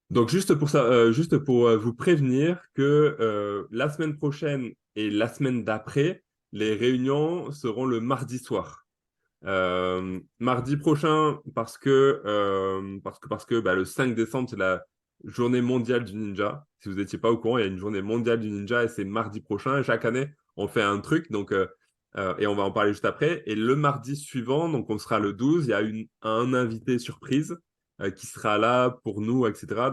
Donc, juste pour ça, juste pour vous prévenir que la semaine prochaine et la semaine d'après, les réunions seront le mardi soir. Mardi prochain, parce que le 5 décembre, c'est la journée mondiale du ninja. Si vous n'étiez pas au courant, il y a une journée mondiale du ninja et c'est mardi prochain. Et chaque année, on fait un truc. Et on va en parler juste après. Et le mardi suivant, donc on sera le 12, il y a un invité surprise qui sera là pour nous, etc.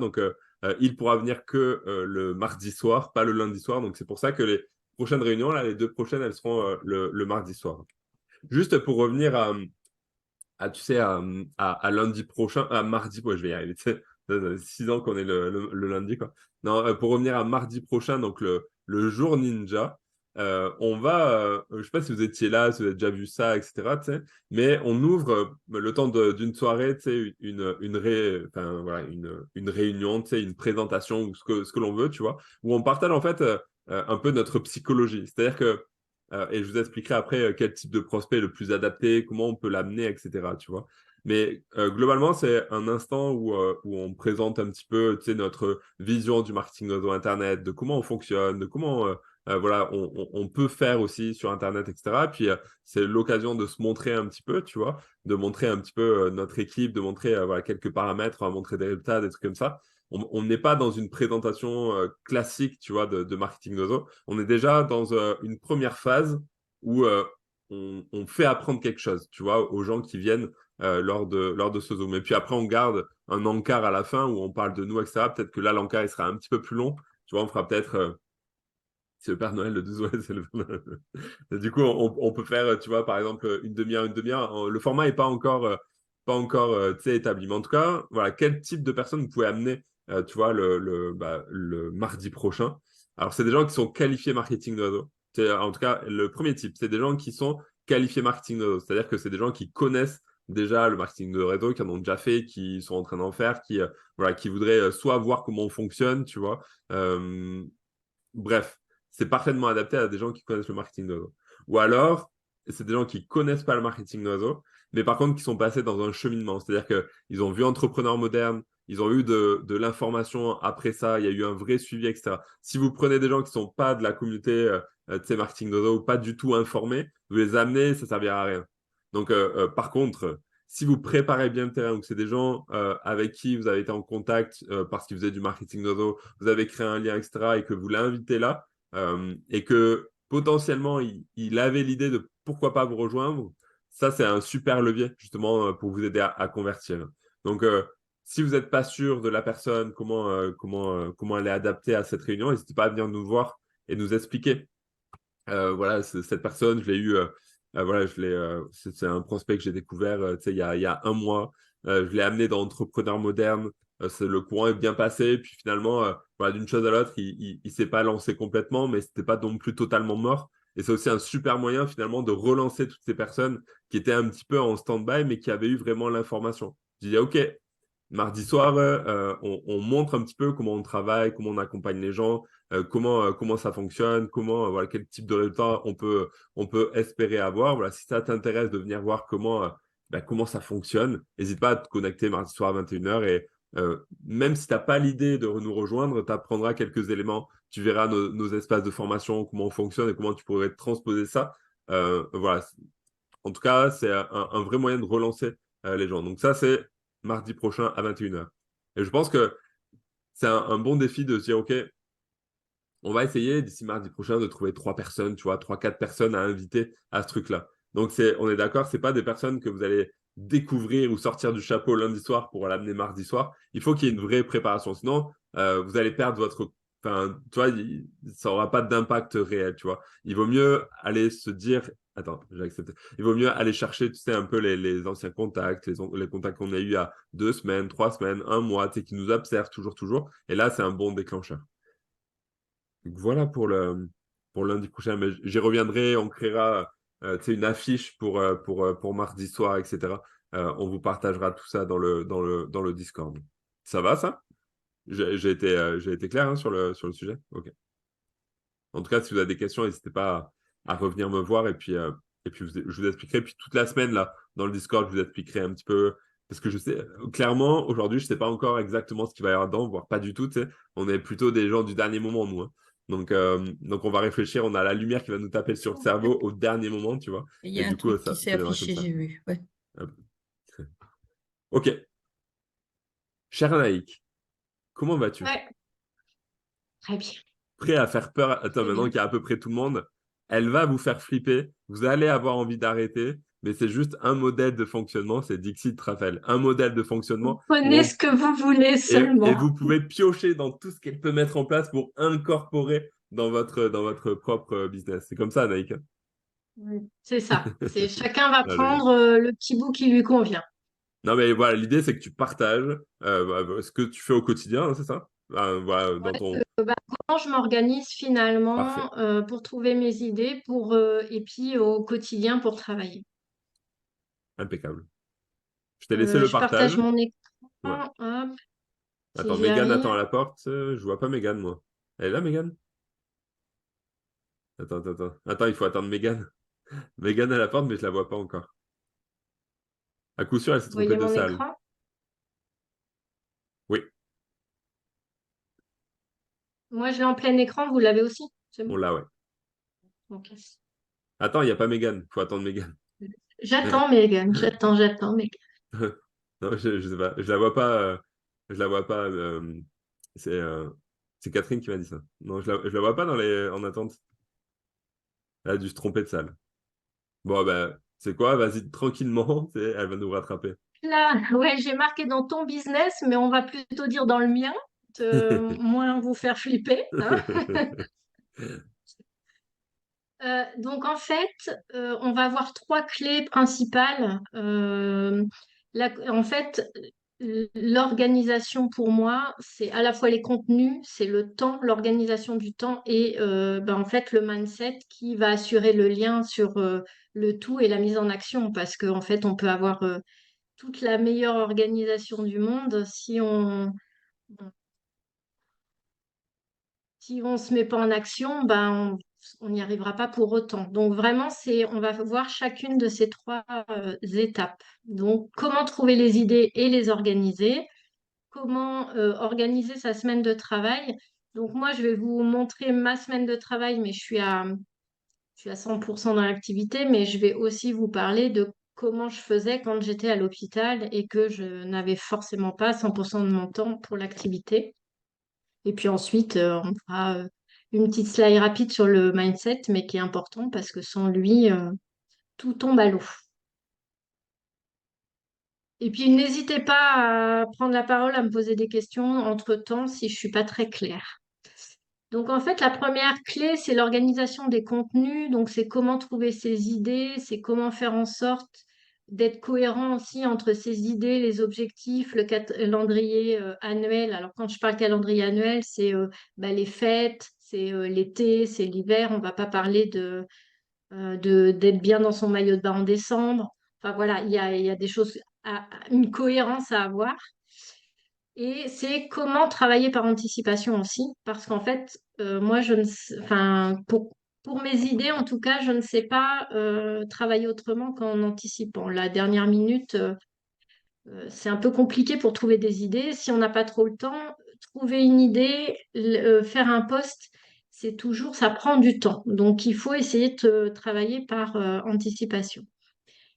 Il pourra venir que le mardi soir, pas le lundi soir. Donc, c'est pour ça que les prochaines réunions, là, les deux prochaines, elles seront le mardi soir. Juste pour revenir tu sais, à lundi prochain, à mardi, ouais, je vais y arriver, tu sais, 6 ans qu'on est le lundi, quoi. Non, pour revenir à mardi prochain, donc le jour ninja, je sais pas si vous étiez là, si vous avez déjà vu ça, etc., tu sais, mais on ouvre le temps d'une soirée, tu sais, enfin, voilà, une réunion, tu sais, une présentation ou ce que l'on veut, tu vois, où on partage en fait un peu notre psychologie. C'est-à-dire que et je vous expliquerai après quel type de prospect est le plus adapté, comment on peut l'amener, etc. Tu vois. Mais globalement, c'est un instant où on présente un petit peu, tu sais, notre vision du marketing réseau Internet, de comment on fonctionne, de comment voilà, on peut faire aussi sur Internet, etc. Puis c'est l'occasion de se montrer un petit peu, tu vois, de montrer un petit peu notre équipe, de montrer voilà, quelques paramètres, on va montrer des résultats, des trucs comme ça. On n'est pas dans une présentation classique, tu vois, de marketing réseau. On est déjà dans une première phase où on fait apprendre quelque chose, tu vois, aux gens qui viennent lors de ce Zoom. Et puis après, on garde un encart à la fin où on parle de nous, etc. Peut-être que là, l'encart, il sera un petit peu plus long. Tu vois, on fera peut-être... c'est le Père Noël le 12, ouais, c'est le Père Noël. Du coup, on peut faire, tu vois, par exemple, une demi-heure, une demi-heure. Le format n'est pas encore tu sais, établi. Mais en tout cas, voilà, quel type de personnes vous pouvez amener, tu vois, le mardi prochain. Alors, c'est des gens qui sont qualifiés marketing de réseau. En tout cas, le premier type, c'est des gens qui sont qualifiés marketing de réseau. C'est-à-dire que c'est des gens qui connaissent déjà le marketing de réseau, qui en ont déjà fait, qui sont en train d'en faire, voilà, qui voudraient soit voir comment on fonctionne, tu vois. Euh, Bref, c'est parfaitement adapté à des gens qui connaissent le marketing de réseau. Ou alors, c'est des gens qui connaissent pas le marketing de réseau, mais par contre qui sont passés dans un cheminement. C'est-à-dire qu'ils ont vu Entrepreneur Moderne, ils ont eu de l'information après ça, il y a eu un vrai suivi, etc. Si vous prenez des gens qui sont pas de la communauté tu sais, marketing de réseau ou pas du tout informés, vous les amenez, ça servira à rien. Par contre, si vous préparez bien le terrain, donc c'est des gens avec qui vous avez été en contact parce qu'ils faisaient du marketing de réseau, vous avez créé un lien, etc., et que vous l'invitez là, et que potentiellement il avait l'idée de pourquoi pas vous rejoindre, ça c'est un super levier justement pour vous aider à convertir. Donc, si vous n'êtes pas sûr de la personne, comment elle est adaptée à cette réunion, n'hésitez pas à venir nous voir et nous expliquer. Voilà, cette personne, je l'ai eu, voilà, c'est un prospect que j'ai découvert, tu sais, il y a un mois. Je l'ai amené dans Entrepreneur Moderne. Le courant est bien passé. Puis finalement, voilà, d'une chose à l'autre, il s'est pas lancé complètement, mais c'était pas non plus totalement mort. Et c'est aussi un super moyen finalement de relancer toutes ces personnes qui étaient un petit peu en stand-by, mais qui avaient eu vraiment l'information. Je dis, OK, mardi soir, on montre un petit peu comment on travaille, comment on accompagne les gens, comment ça fonctionne, voilà, quel type de résultat on peut espérer avoir. Voilà, si ça t'intéresse de venir voir comment ça fonctionne, n'hésite pas à te connecter mardi soir à 21 h. Et même si tu n'as pas l'idée de nous rejoindre, tu apprendras quelques éléments. Tu verras nos espaces de formation, comment on fonctionne et comment tu pourrais transposer ça. Voilà. En tout cas, c'est un vrai moyen de relancer les gens. Donc ça, c'est mardi prochain à 21 h. Et je pense que c'est un bon défi de se dire, OK, on va essayer d'ici mardi prochain de trouver 3 personnes, tu vois, 3, 4 personnes à inviter à ce truc-là. Donc, on est d'accord, c'est pas des personnes que vous allez découvrir ou sortir du chapeau lundi soir pour l'amener mardi soir. Il faut qu'il y ait une vraie préparation. Sinon, vous allez perdre votre. Enfin, tu vois, ça n'aura pas d'impact réel, tu vois. Il vaut mieux aller se dire. Attends, j'ai accepté. Il vaut mieux aller chercher, tu sais, un peu les anciens contacts, les contacts qu'on a eu à 2 semaines, 3 semaines, un mois, tu sais, qui nous observent toujours, toujours. Et là, c'est un bon déclencheur. Donc voilà pour lundi prochain. Mais j'y reviendrai, on créera tu sais, une affiche pour mardi soir, etc. On vous partagera tout ça dans le Discord. Ça va, ça? J'ai été clair hein, sur le sujet? Ok. En tout cas, si vous avez des questions, n'hésitez pas à revenir me voir et puis je vous expliquerai. Puis toute la semaine, là, dans le Discord, je vous expliquerai un petit peu Parce que je sais, clairement, aujourd'hui, je sais pas encore exactement ce qu'il va y avoir dedans, voire pas du tout, tu sais. On est plutôt des gens du dernier moment, nous, hein. Donc, on va réfléchir, on a la lumière qui va nous taper sur le cerveau au dernier moment, tu vois. Il y Et a un du coup, truc qui ça, s'est ça viendra comme affiché, ça. j'ai vu. Ouais. Hop. Ok. Cher Anaïk, comment vas-tu? Ouais, très bien, Prêt à faire peur? Attends, très maintenant bien. qu'il y a à peu près tout le monde, elle va vous faire flipper. Vous allez avoir envie d'arrêter, mais c'est juste un modèle de fonctionnement, c'est Dixit Raphaël. Un modèle de Vous fonctionnement où prenez ce que vous voulez et seulement. vous pouvez piocher dans tout ce qu'elle peut mettre en place pour incorporer dans votre propre business. C'est comme ça, Anaïk, hein. C'est ça. C'est chacun va Allez. prendre le petit bout qui lui convient. Non, mais voilà, l'idée, c'est que tu partages ce que tu fais au quotidien, hein, c'est ça? Voilà, dans Ouais, ton... comment je m'organise Parfait, finalement pour trouver mes idées et puis au quotidien pour travailler. impeccable. Je t'ai laissé le Je partage partage. mon Ouais. écran. Hop, si Attends, j'y Mégane arrive. attend à la porte. Je vois pas Mégane, moi. Elle est là, Mégane? Attends, attends, attends. Attends, il faut attendre Mégane. Mégane à la porte, mais je la vois pas encore. À coup sûr, elle s'est Vous trompée voyez de mon salle. écran? Oui, Moi, je l'ai en plein écran. Vous l'avez aussi? C'est on bon. l'a, ouais. Ok. Attends, il n'y a pas Mégane. Il faut attendre Mégane. J'attends Megan. J'attends Megan. Non, je sais pas. Je la vois pas. Je la vois pas. C'est c'est Catherine qui m'a dit ça. Non, je la vois pas en attente. Elle a dû se tromper de salle. Bon, ben, c'est quoi? Vas-y, tranquillement. Elle va nous rattraper. Là, ouais, j'ai marqué dans ton business, mais on va plutôt dire dans le mien, moins vous faire flipper, hein. Donc en fait, on va avoir trois clés principales. En fait, l'organisation pour moi, c'est à la fois les contenus, c'est le temps, l'organisation du temps et en fait le mindset qui va assurer le lien sur le tout et la mise en action parce qu'en fait, on peut avoir toute la meilleure organisation du monde si on se met pas en action, on n'y arrivera pas pour autant. Donc vraiment, on va voir chacune de ces trois étapes. Donc comment trouver les idées et les organiser, comment organiser sa semaine de travail. Donc moi, je vais vous montrer ma semaine de travail, mais je suis à 100% dans l'activité, mais je vais aussi vous parler de comment je faisais quand j'étais à l'hôpital et que je n'avais forcément pas 100% de mon temps pour l'activité. Et puis ensuite, on fera une petite slide rapide sur le mindset, mais qui est important parce que sans lui, tout tombe à l'eau. Et puis n'hésitez pas à prendre la parole, à me poser des questions entre-temps si je suis pas très claire. Donc en fait, la première clé, c'est l'organisation des contenus. Donc c'est comment trouver ses idées, c'est comment faire en sorte d'être cohérent aussi entre ses idées, les objectifs, le calendrier annuel. Alors quand je parle calendrier annuel, c'est les fêtes, c'est l'été, c'est l'hiver. On va pas parler d'être bien dans son maillot de bain en décembre. Enfin voilà, il y a des choses, une cohérence à avoir. Et c'est comment travailler par anticipation aussi, parce qu'en fait, moi, je ne sais- enfin, pour mes idées, en tout cas, je ne sais pas travailler autrement qu'en anticipant. La dernière minute, c'est un peu compliqué pour trouver des idées. Si on n'a pas trop le temps, trouver une idée, faire un post, ça prend du temps. Donc, il faut essayer de travailler par anticipation.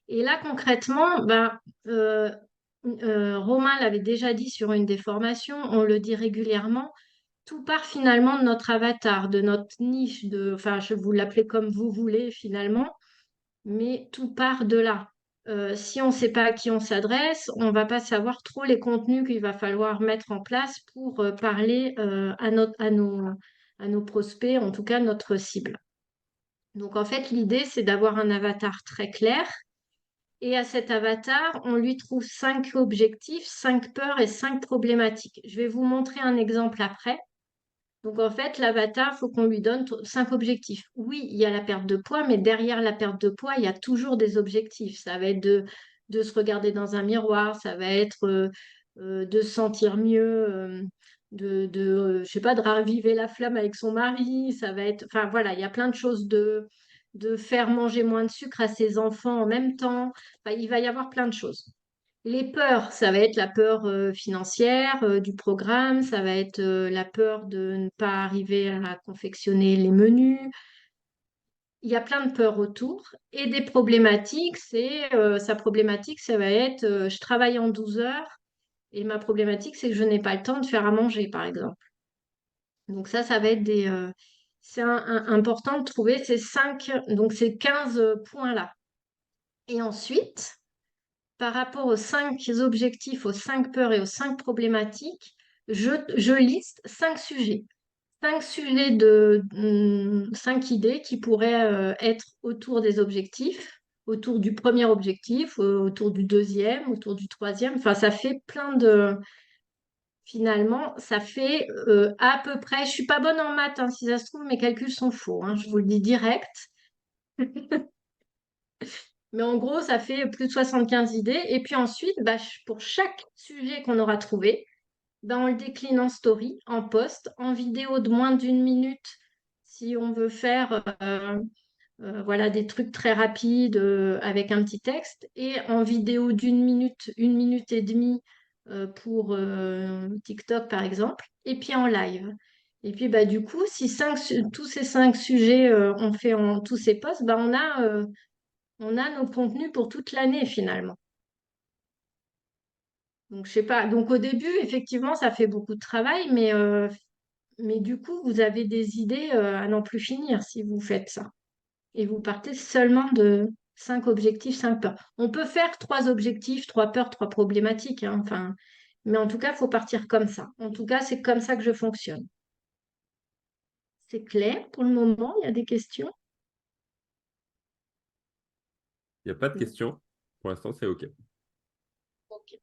Et là, concrètement, Romain l'avait déjà dit sur une des formations, on le dit régulièrement, tout part finalement de notre avatar, de notre niche, enfin, je vous l'appelez comme vous voulez finalement, mais tout part de là. Si on ne sait pas à qui on s'adresse, on ne va pas savoir trop les contenus qu'il va falloir mettre en place pour parler à nos prospects, en tout cas notre cible. Donc en fait, l'idée, c'est d'avoir un avatar très clair et à cet avatar, on lui trouve 5 objectifs, 5 peurs et 5 problématiques. Je vais vous montrer un exemple après. Donc en fait, l'avatar, il faut qu'on lui donne 5 objectifs. Oui, il y a la perte de poids, mais derrière la perte de poids, il y a toujours des objectifs. Ça va être de se regarder dans un miroir, ça va être de se sentir mieux, je sais pas, de raviver la flamme avec son mari. Ça va être, enfin voilà, il y a plein de choses de faire manger moins de sucre à ses enfants en même temps. Enfin, il va y avoir plein de choses. Les peurs, ça va être la peur financière du programme, ça va être la peur de ne pas arriver à confectionner les menus. Il y a plein de peurs autour. Et des problématiques, sa problématique, ça va être je travaille en 12 heures et ma problématique, c'est que je n'ai pas le temps de faire à manger, par exemple. Donc ça va être c'est important de trouver donc ces 15 points-là. Et ensuite, par rapport aux 5 objectifs, aux 5 peurs et aux 5 problématiques, je liste 5 sujets. 5 sujets 5 idées qui pourraient être autour des objectifs, autour du premier objectif, autour du deuxième, autour du troisième. Enfin, ça fait plein de... Finalement, ça fait à peu près... Je suis pas bonne en maths, hein, si ça se trouve, mes calculs sont faux, hein, je vous le dis direct. Mais en gros, ça fait plus de 75 idées. Et puis ensuite, bah, pour chaque sujet qu'on aura trouvé, bah, on le décline en story, en post, en vidéo de moins d'1 minute si on veut faire voilà, des trucs très rapides avec un petit texte, et en vidéo d'1 minute, 1 minute et demie pour TikTok par exemple, et puis en live. Et puis bah, du coup, si tous ces 5 sujets on fait en tous ces posts, bah, on a nos contenus pour toute l'année finalement. Donc, je sais pas. Donc, au début, effectivement, ça fait beaucoup de travail, mais du coup, vous avez des idées à n'en plus finir si vous faites ça. Et vous partez seulement de 5 objectifs, 5 peurs. On peut faire 3 objectifs, 3 peurs, 3 problématiques, hein, enfin, mais en tout cas, il faut partir comme ça. En tout cas, c'est comme ça que je fonctionne. C'est clair pour le moment, il y a des questions? Il n'y a pas de questions. Pour l'instant, c'est OK. Ok.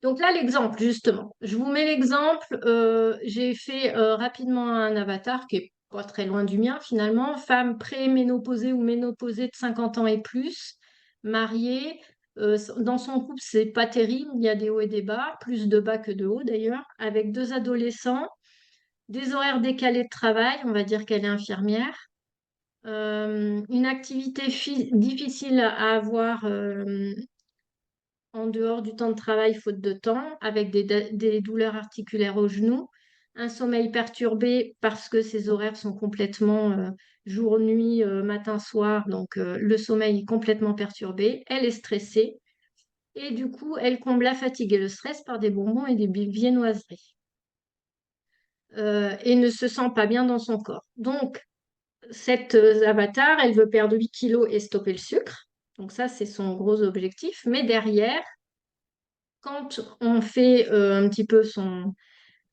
Donc là, l'exemple, justement. Je vous mets l'exemple. J'ai fait rapidement un avatar qui est pas très loin du mien, finalement. Femme pré-ménopausée ou ménopausée de 50 ans et plus, mariée. Dans son couple, c'est pas terrible. Il y a des hauts et des bas, plus de bas que de hauts d'ailleurs, avec 2 adolescents, des horaires décalés de travail. On va dire qu'elle est infirmière. Une activité difficile à avoir en dehors du temps de travail, faute de temps, avec des douleurs articulaires au genou, un sommeil perturbé parce que ses horaires sont complètement jour-nuit, matin-soir, donc le sommeil est complètement perturbé. Elle est stressée et du coup, elle comble la fatigue et le stress par des bonbons et des viennoiseries et ne se sent pas bien dans son corps. Donc, cette avatar, elle veut perdre 8 kilos et stopper le sucre. Donc ça, c'est son gros objectif. Mais derrière, quand on fait un petit peu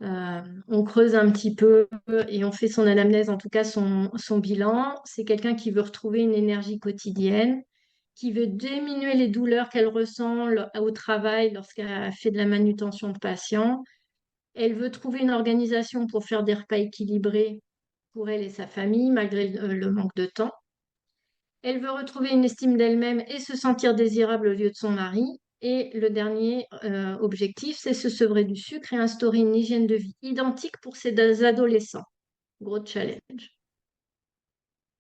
on creuse un petit peu et on fait son anamnèse, en tout cas son bilan, c'est quelqu'un qui veut retrouver une énergie quotidienne, qui veut diminuer les douleurs qu'elle ressent au travail lorsqu'elle fait de la manutention de patients. Elle veut trouver une organisation pour faire des repas équilibrés pour elle et sa famille, malgré le manque de temps. Elle veut retrouver une estime d'elle-même et se sentir désirable au lieu de son mari. Et le dernier objectif, c'est se sevrer du sucre et instaurer une hygiène de vie identique pour ces 2 adolescents. Gros challenge.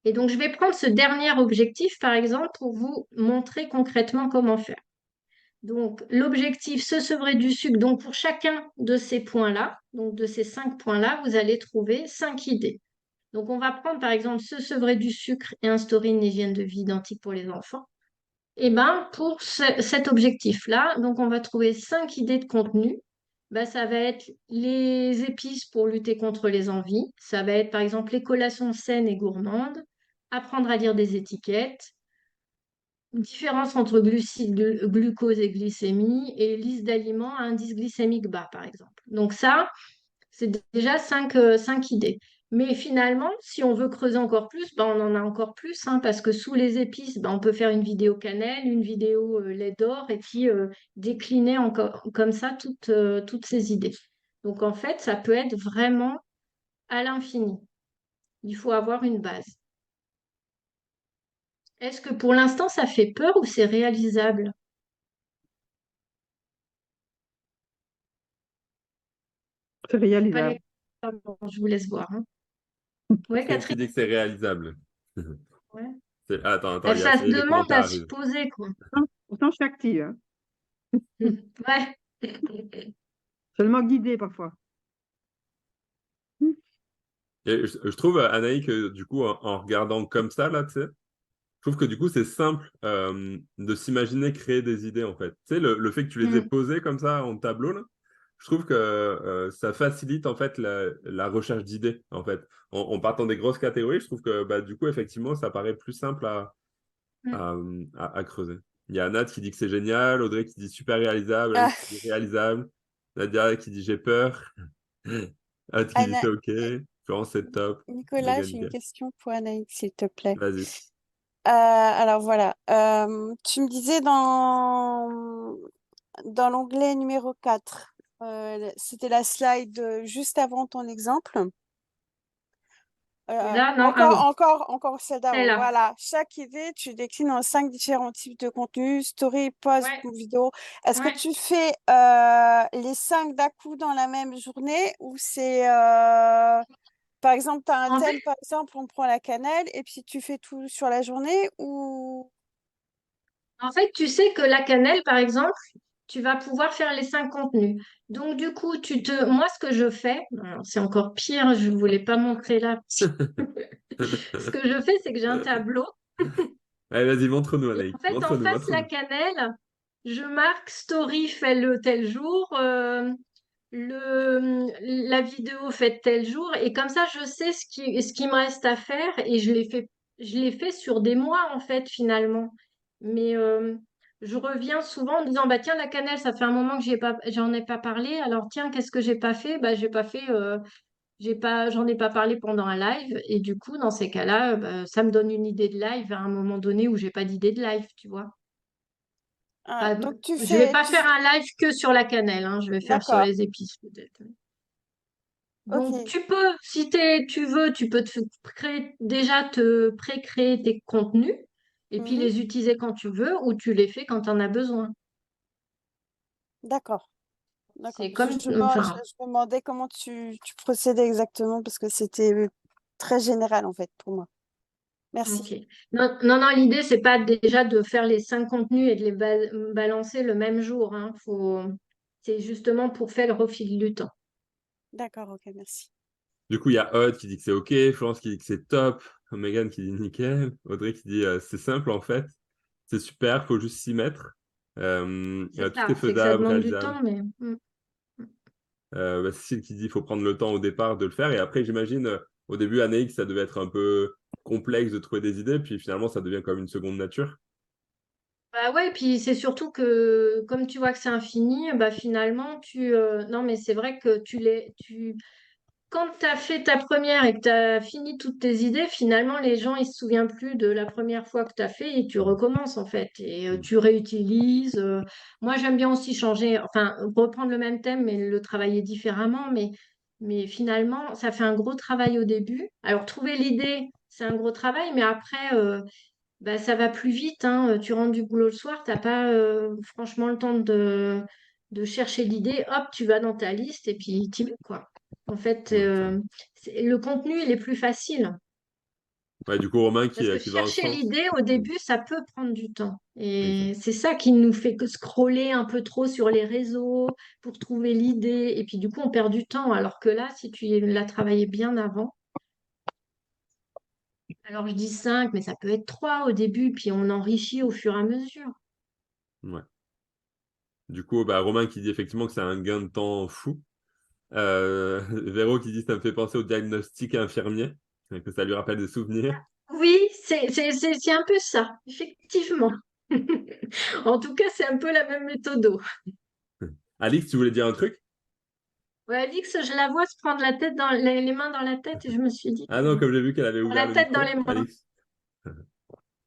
Et donc, je vais prendre ce dernier objectif, par exemple, pour vous montrer concrètement comment faire. Donc, l'objectif, se sevrer du sucre. Donc, pour chacun de ces points-là, donc de ces 5 points-là, vous allez trouver 5 idées. Donc, on va prendre, par exemple, se sevrer du sucre et instaurer une hygiène de vie identique pour les enfants. Et ben, pour cet objectif-là, donc on va trouver 5 idées de contenu. Ben, ça va être les épices pour lutter contre les envies. Ça va être par exemple les collations saines et gourmandes, apprendre à lire des étiquettes, différence entre glucose et glycémie, et liste d'aliments à indice glycémique bas, par exemple. Donc ça, c'est déjà 5 idées. Mais finalement, si on veut creuser encore plus, ben on en a encore plus, hein, parce que sous les épices, ben on peut faire une vidéo cannelle, une vidéo lait d'or, et puis décliner encore comme ça toutes ces idées. Donc en fait, ça peut être vraiment à l'infini. Il faut avoir une base. Est-ce que pour l'instant, ça fait peur ou c'est réalisable? C'est Allez, réalisable. pardon, je vous laisse voir, hein. Ouais, C'est qui Catherine? dit que c'est réalisable. Ouais. Attends, Ça ça se y est, les demande commentaires à se arrivent. poser, quoi. Pourtant, je suis active, hein. Ouais. Seulement guidé parfois. Et je trouve, Anaïs, que du coup, en regardant comme ça, là, tu sais, je trouve que du coup, c'est simple de s'imaginer créer des idées, en fait. Tu sais, le fait que tu les aies Mm. posées comme ça en tableau, là, je trouve que ça facilite, en fait, la recherche d'idées, en fait. En partant des grosses catégories, je trouve que, bah, du coup, effectivement, ça paraît plus simple Mm. à creuser. Il y a Nat qui dit que c'est génial, Audrey qui dit super réalisable, Ah, Alice qui dit réalisable, Nadia qui dit j'ai peur, Anne qui dit c'est Anna- OK, Florence c'est top, Nicolas, Megan j'ai une nickel. question pour Anaïs, s'il te plaît. Vas-y. Alors voilà, tu me disais dans l'onglet numéro 4, c'était la slide juste avant ton exemple. Et là, non, ah oui, Encore celle c'est d'avant. là. Voilà. Chaque idée, tu déclines en 5 différents types de contenus, story, post Ouais, ou vidéo. Est-ce que ouais. tu fais les 5 d'un coup dans la même journée ou c'est, par exemple, tu as un En fait, thème, par exemple, on prend la cannelle et puis tu fais tout sur la journée ou... tu sais que la cannelle, par exemple, tu vas pouvoir faire les 5 contenus. Donc, du coup, moi, ce que je fais, alors, c'est encore pire, je ne voulais pas montrer là. Ce que je fais, c'est que j'ai un tableau. Allez, vas-y, montre-nous, Et Anaïs. en Montre-nous, face, la montre-nous. cannelle, je marque story fait le tel jour, la vidéo faite tel jour. Et comme ça, je sais ce qui me reste à faire et je l'ai fait sur des mois, en fait, finalement. Mais je reviens souvent en disant, bah tiens, la cannelle, ça fait un moment que j'en ai pas parlé. Alors tiens, qu'est-ce que j'ai pas fait? Bah, j'ai pas fait, j'en ai pas parlé pendant un live. Et du coup, dans ces cas-là, bah, ça me donne une idée de live à un moment donné où j'ai pas d'idée de live, tu vois. Ah, Pas- donc je vais pas faire un live que sur la cannelle, hein, je vais faire sur D'accord, les épices peut-être. Donc ok. tu peux, si tu veux, tu peux te pré-créer tes contenus et puis Mhm. les utiliser quand tu veux ou tu les fais quand tu en as besoin. D'accord. D'accord. C'est Parce que comme, enfin, je me demandais comment tu procédais exactement parce que c'était très général en fait pour moi. ok. Merci. Non, non, non, l'idée, c'est pas déjà de faire les 5 contenus et de les balancer le même jour, hein. C'est justement pour faire le fil du temps. D'accord, ok, merci. Du coup, il y a Aude qui dit que c'est OK, Florence qui dit que c'est top, Megan qui dit nickel, Audrey qui dit c'est simple en fait, c'est super, faut juste s'y mettre. C'est Tout est ça, c'est que ça faisable, demande du réalisable. temps, mais Cécile qui dit qu'il faut prendre le temps au départ de le faire. Et après, j'imagine, au début, Anaïs, ça devait être un peu complexe de trouver des idées. Puis finalement, ça devient comme une seconde nature. bah ouais, puis c'est surtout que comme tu vois que c'est infini, bah finalement non mais c'est vrai que quand tu as fait ta première et que tu as fini toutes tes idées, finalement les gens ils se souviennent plus de la première fois que tu as fait et tu recommences en fait et Mm. tu réutilises. Moi j'aime bien aussi changer, enfin reprendre le même thème mais le travailler différemment, mais finalement ça fait un gros travail au début. Alors trouver l'idée, c'est un gros travail, mais après bah, ça va plus vite, hein. Tu rentres du boulot le soir, t'as pas franchement le temps de chercher l'idée. Hop, tu vas dans ta liste et puis tu vas, quoi. En fait, Ouais, ça va. le contenu, il est plus facile. Ouais, du coup, Romain Parce que qui va en ce chercher sens. l'idée, au Mm. début, ça peut prendre du temps. Et Exact. c'est ça qui nous fait que scroller un peu trop sur les réseaux pour trouver l'idée. Et puis, du coup, on perd du temps. Alors que là, si tu l'as travaillé bien avant, alors je dis 5, mais ça peut être 3 au début, puis on enrichit au fur et à mesure. Ouais. Du coup, bah, Romain qui dit effectivement que c'est un gain de temps fou. Véro qui dit ça me fait penser au diagnostic infirmier, et que ça lui rappelle des souvenirs. Oui, c'est un peu ça, effectivement. En tout cas, c'est un peu la même méthode. Alix, tu voulais dire un truc? Ouais, Alix, je la vois se prendre la tête dans les mains dans la tête et je me suis dit Ah que non, comme j'ai vu qu'elle avait ouvert la le tête dans les micro, mains. Alix.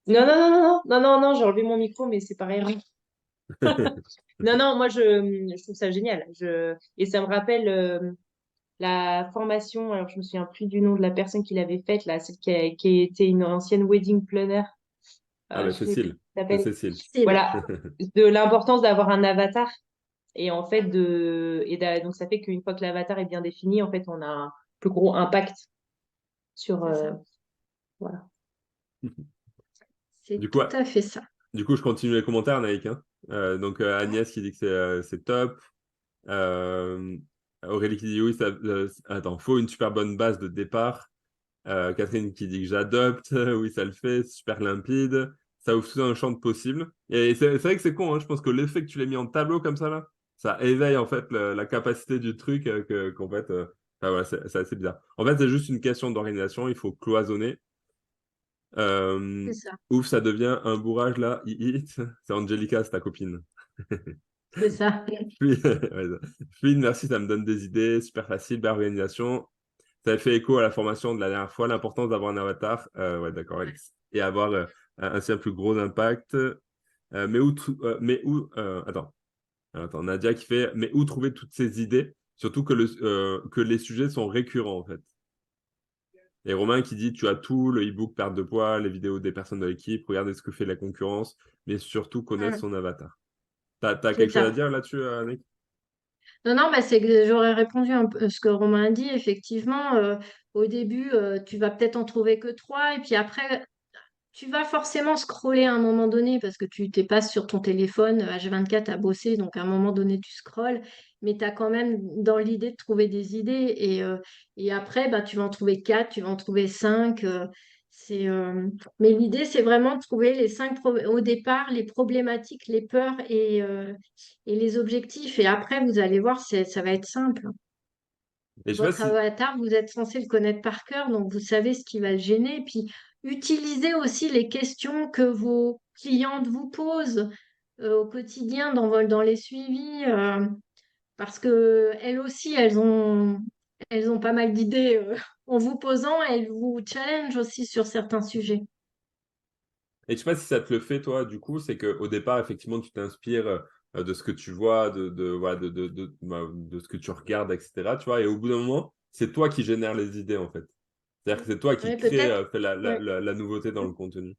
Non, non, non, non, non, non, non, non, j'ai enlevé mon micro, mais c'est pareil. Non, non, moi, je trouve ça génial. Et ça me rappelle la formation, alors je me souviens plus du nom de la personne qui l'avait faite, là, celle qui était une ancienne wedding planner. Ah bah Je sais plus Cécile, comment elle c'est s'appelle. Cécile. C'est là. Voilà, de l'importance d'avoir un avatar. Et en fait, donc ça fait qu'une fois que l'avatar est bien défini, en fait, on a un plus gros impact sur, C'est ça. voilà. C'est Du coup, tout à fait ça. du coup, je continue les commentaires, Naïk, hein. Donc Agnès qui dit que c'est top. Euh, Aurélie qui dit oui, attends, faut une super bonne base de départ. Catherine qui dit que j'adopte, oui, ça le fait, c'est super limpide, ça ouvre tout un champ de possibles. Et c'est vrai que c'est con, hein, je pense que l'effet que tu l'as mis en tableau comme ça, là, ça éveille en fait la capacité du truc, qu'en fait, enfin, voilà, c'est assez bizarre. En fait, c'est juste une question d'organisation, il faut cloisonner. C'est ça, Ouf, ça devient un bourrage là, c'est Angelica, c'est ta copine. c'est ça. Ouais, fluide, merci, ça me donne des idées, super facile, belle organisation. Ça fait écho à la formation de la dernière fois, l'importance d'avoir un avatar. Ouais, d'accord, Alex. Et avoir ainsi un plus gros impact. Attends, Nadia qui fait, mais où trouver toutes ces idées? Surtout que les sujets sont récurrents, en fait. Et Romain qui dit, tu as tout, le e-book perte de poids, les vidéos des personnes de l'équipe, regardez ce que fait la concurrence, mais surtout connaître Mm, son avatar. T'as c'est quelque chose à ça. dire là-dessus, Annick? Non, non, bah, c'est que j'aurais répondu un peu ce que Romain a dit. Effectivement, au début, tu vas peut-être en trouver que trois, et puis après, tu vas forcément scroller à un moment donné parce que tu t'es pas sur ton téléphone H24 à bosser, donc à un moment donné, tu scrolles, mais tu as quand même dans l'idée de trouver des idées. Et après, bah, tu vas en trouver quatre, tu vas en trouver cinq. C'est, euh, Mais l'idée, c'est vraiment de trouver les au départ, les problématiques, les peurs et les objectifs. Et après, vous allez voir, ça va être simple. Et je sais pas Votre si... avatar, vous êtes censé le connaître par cœur, donc vous savez ce qui va le gêner. Puis utilisez aussi les questions que vos clientes vous posent au quotidien dans les suivis, parce que elles aussi, elles ont pas mal d'idées en vous posant, elles vous challenge aussi sur certains sujets. Et je sais pas si ça te le fait, toi, du coup, c'est qu'au départ, effectivement, tu t'inspires de ce que tu vois, voilà, de ce que tu regardes, etc. Tu vois, et au bout d'un moment, c'est toi qui génères les idées, en fait. C'est-à-dire que c'est toi qui Oui, crée, peut-être. fait Ouais. la nouveauté dans le contenu.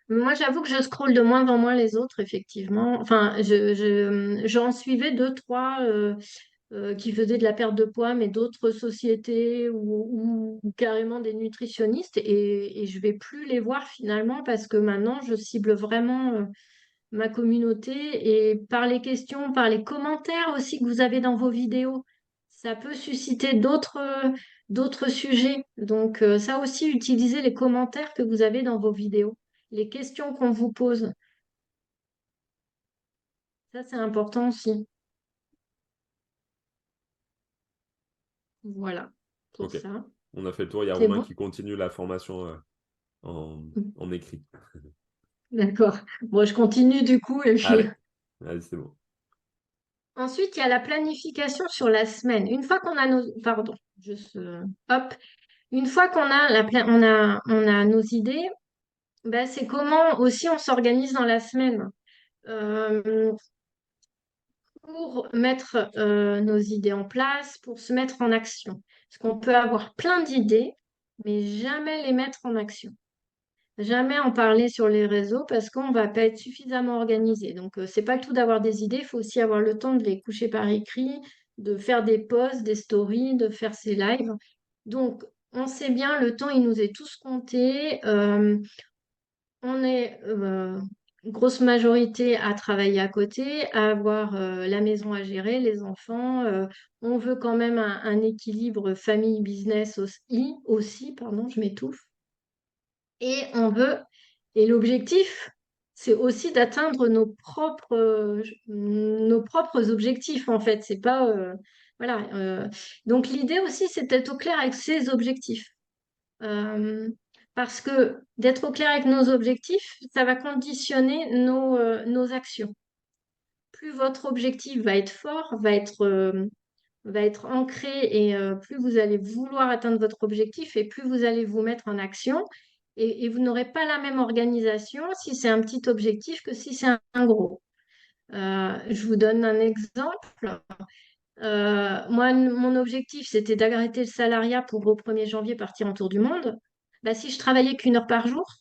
Moi, j'avoue que je scrolle de moins en moins les autres, effectivement. Enfin, j'en suivais deux, trois. Qui faisaient de la perte de poids, mais d'autres sociétés ou carrément des nutritionnistes. Et je vais plus les voir finalement parce que maintenant, je cible vraiment ma communauté et par les questions, par les commentaires aussi que vous avez dans vos vidéos, ça peut susciter d'autres sujets. Donc ça aussi, utilisez les commentaires que vous avez dans vos vidéos, les questions qu'on vous pose. Ça, c'est important aussi. Voilà, pour Ok, ça. on a fait le tour. Il y a C'est Romain bon? qui continue la formation en, en écrit. D'accord. Bon, je continue du coup. Et puis... Allez, allez, c'est bon. Ensuite, il y a la planification sur la semaine. Une fois qu'on a nos... Pardon, juste... hop. Une fois qu'on a, on a nos idées, ben, c'est comment aussi on s'organise dans la semaine euh, pour mettre nos idées en place, pour se mettre en action. Parce qu'on peut avoir plein d'idées, mais jamais les mettre en action. Jamais en parler sur les réseaux parce qu'on ne va pas être suffisamment organisé. Donc, c'est pas le tout d'avoir des idées, il faut aussi avoir le temps de les coucher par écrit, de faire des posts, des stories, de faire ses lives. Donc, on sait bien, le temps, il nous est tous compté. On est grosse majorité à travailler à côté, à avoir la maison à gérer, les enfants. On veut quand même un équilibre famille-business aussi, pardon, je m'étouffe. Et on veut, et l'objectif, c'est aussi d'atteindre nos propres objectifs, en fait. C'est pas, voilà. Donc l'idée aussi, c'est d'être au clair avec ses objectifs. Euh, Parce que d'être au clair avec nos objectifs, ça va conditionner nos actions. Plus votre objectif va être fort, va être ancré et plus vous allez vouloir atteindre votre objectif et plus vous allez vous mettre en action. Et vous n'aurez pas la même organisation si c'est un petit objectif que si c'est un gros. Je vous donne un exemple. Moi, mon objectif, c'était d'arrêter le salariat pour au 1er janvier partir en tour du monde. Bah, si je travaillais qu'une heure par jour,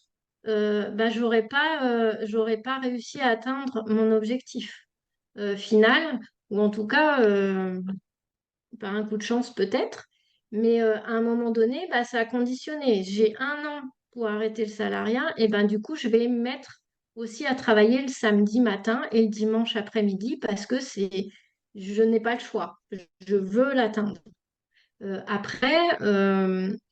bah, j'aurais pas réussi à atteindre mon objectif final, ou en tout cas, par un coup de chance peut-être, mais à un moment donné, bah, ça a conditionné. J'ai un an pour arrêter le salariat, et ben du coup, je vais mettre aussi à travailler le samedi matin et le dimanche après-midi parce que je n'ai pas le choix. Je veux l'atteindre. Après,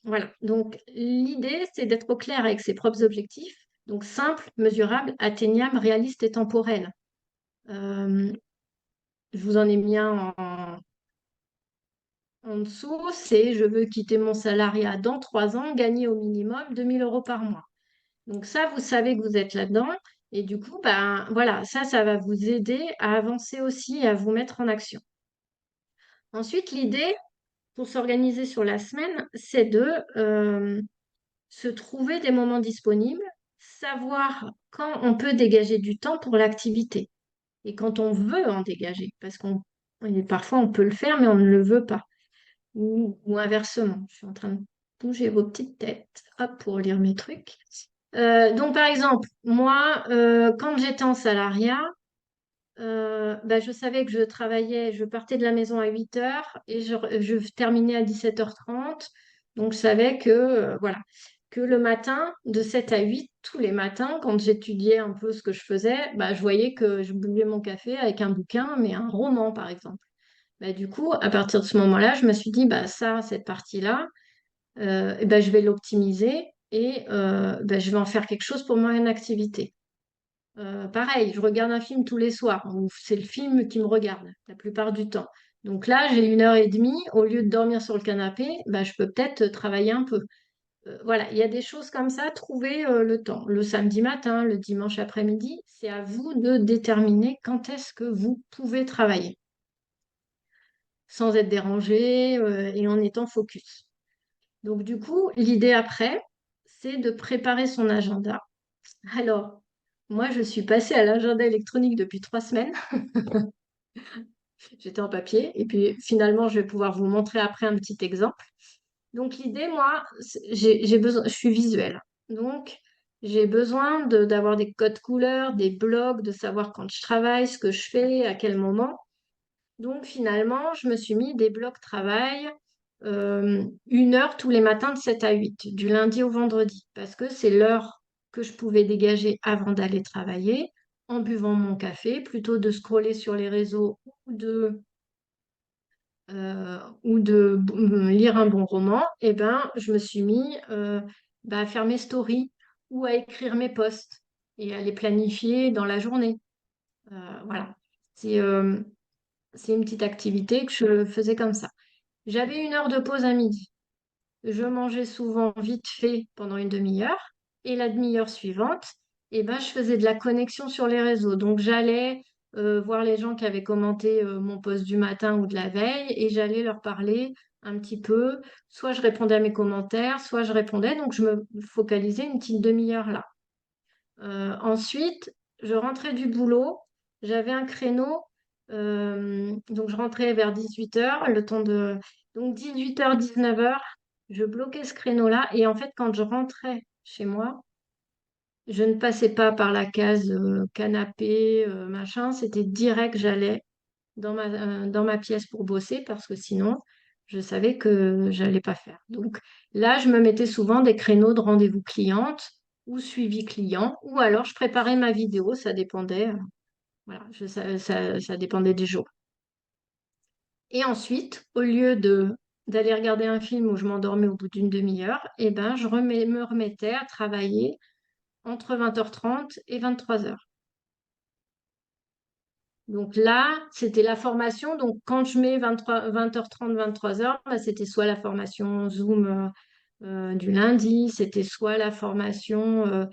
voilà. Donc, l'idée, c'est d'être au clair avec ses propres objectifs. Donc, simple, mesurable, atteignable, réaliste et temporel. Euh, je vous en ai mis un en dessous, c'est je veux quitter mon salariat dans 3 ans, gagner au minimum 2 000 € par mois. Donc ça, vous savez que vous êtes là-dedans. Et du coup, ben, voilà, ça va vous aider à avancer aussi et à vous mettre en action. Ensuite, l'idée, pour s'organiser sur la semaine, c'est de se trouver des moments disponibles, savoir quand on peut dégager du temps pour l'activité et quand on veut en dégager, parce parfois on peut le faire, mais on ne le veut pas. Ou inversement, je suis en train de bouger vos petites têtes, hop, pour lire mes trucs. Donc, par exemple, moi, quand j'étais en salariat, bah, je savais que je partais de la maison à 8 heures et je terminais à 17h30. Donc, je savais que, voilà, que le matin, de 7 à 8, tous les matins, quand j'étudiais un peu ce que je faisais, bah, je voyais que je buvais mon café avec un bouquin, mais un roman, par exemple. Bah, du coup, à partir de ce moment-là, je me suis dit, bah, cette partie-là, eh ben, je vais l'optimiser et ben, je vais en faire quelque chose pour mon activité. Pareil, je regarde un film tous les soirs, ou c'est le film qui me regarde la plupart du temps. Donc là, j'ai 1 heure et demie, au lieu de dormir sur le canapé, ben, je peux peut-être travailler un peu. Voilà, il y a des choses comme ça, trouver le temps. Le samedi matin, le dimanche après-midi, c'est à vous de déterminer quand est-ce que vous pouvez travailler sans être dérangé et en étant focus. Donc, du coup, l'idée après, c'est de préparer son agenda. Alors, moi, je suis passée à l'agenda électronique depuis 3 semaines. J'étais en papier. Et puis, finalement, je vais pouvoir vous montrer après un petit exemple. Donc, l'idée, moi, j'ai besoin, je suis visuelle. Donc, j'ai besoin d'avoir des codes couleurs, des blocs, de savoir quand je travaille, ce que je fais, à quel moment. Donc finalement, je me suis mis des blocs travail, 1 heure tous les matins de 7 à 8, du lundi au vendredi, parce que c'est l'heure que je pouvais dégager avant d'aller travailler, en buvant mon café, plutôt de scroller sur les réseaux ou de lire un bon roman. Et ben, je me suis mis bah, à faire mes stories ou à écrire mes posts et à les planifier dans la journée. Voilà. C'est une petite activité que je faisais comme ça. J'avais 1 heure de pause à midi. Je mangeais souvent vite fait pendant une demi-heure. Et la demi-heure suivante, eh ben, je faisais de la connexion sur les réseaux. Donc, j'allais voir les gens qui avaient commenté mon post du matin ou de la veille et j'allais leur parler un petit peu. Soit je répondais à mes commentaires, soit je répondais. Donc, je me focalisais une petite demi-heure là. Ensuite, je rentrais du boulot. J'avais un créneau. Donc, je rentrais vers 18 h, le temps de. Donc, 18 h, 19 h, je bloquais ce créneau-là. Et en fait, quand je rentrais chez moi, je ne passais pas par la case canapé, machin. C'était direct, j'allais dans ma pièce pour bosser parce que sinon, je savais que j'allais pas faire. Donc là, je me mettais souvent des créneaux de rendez-vous cliente ou suivi client, ou alors je préparais ma vidéo, ça dépendait. Voilà, ça dépendait des jours. Et ensuite, au lieu d'aller regarder un film où je m'endormais au bout d'une demi-heure, eh ben, me remettais à travailler entre 20h30 et 23 h. Donc là, c'était la formation. Donc quand je mets 20h30, 23 h, bah, c'était soit la formation Zoom du lundi, c'était soit la formation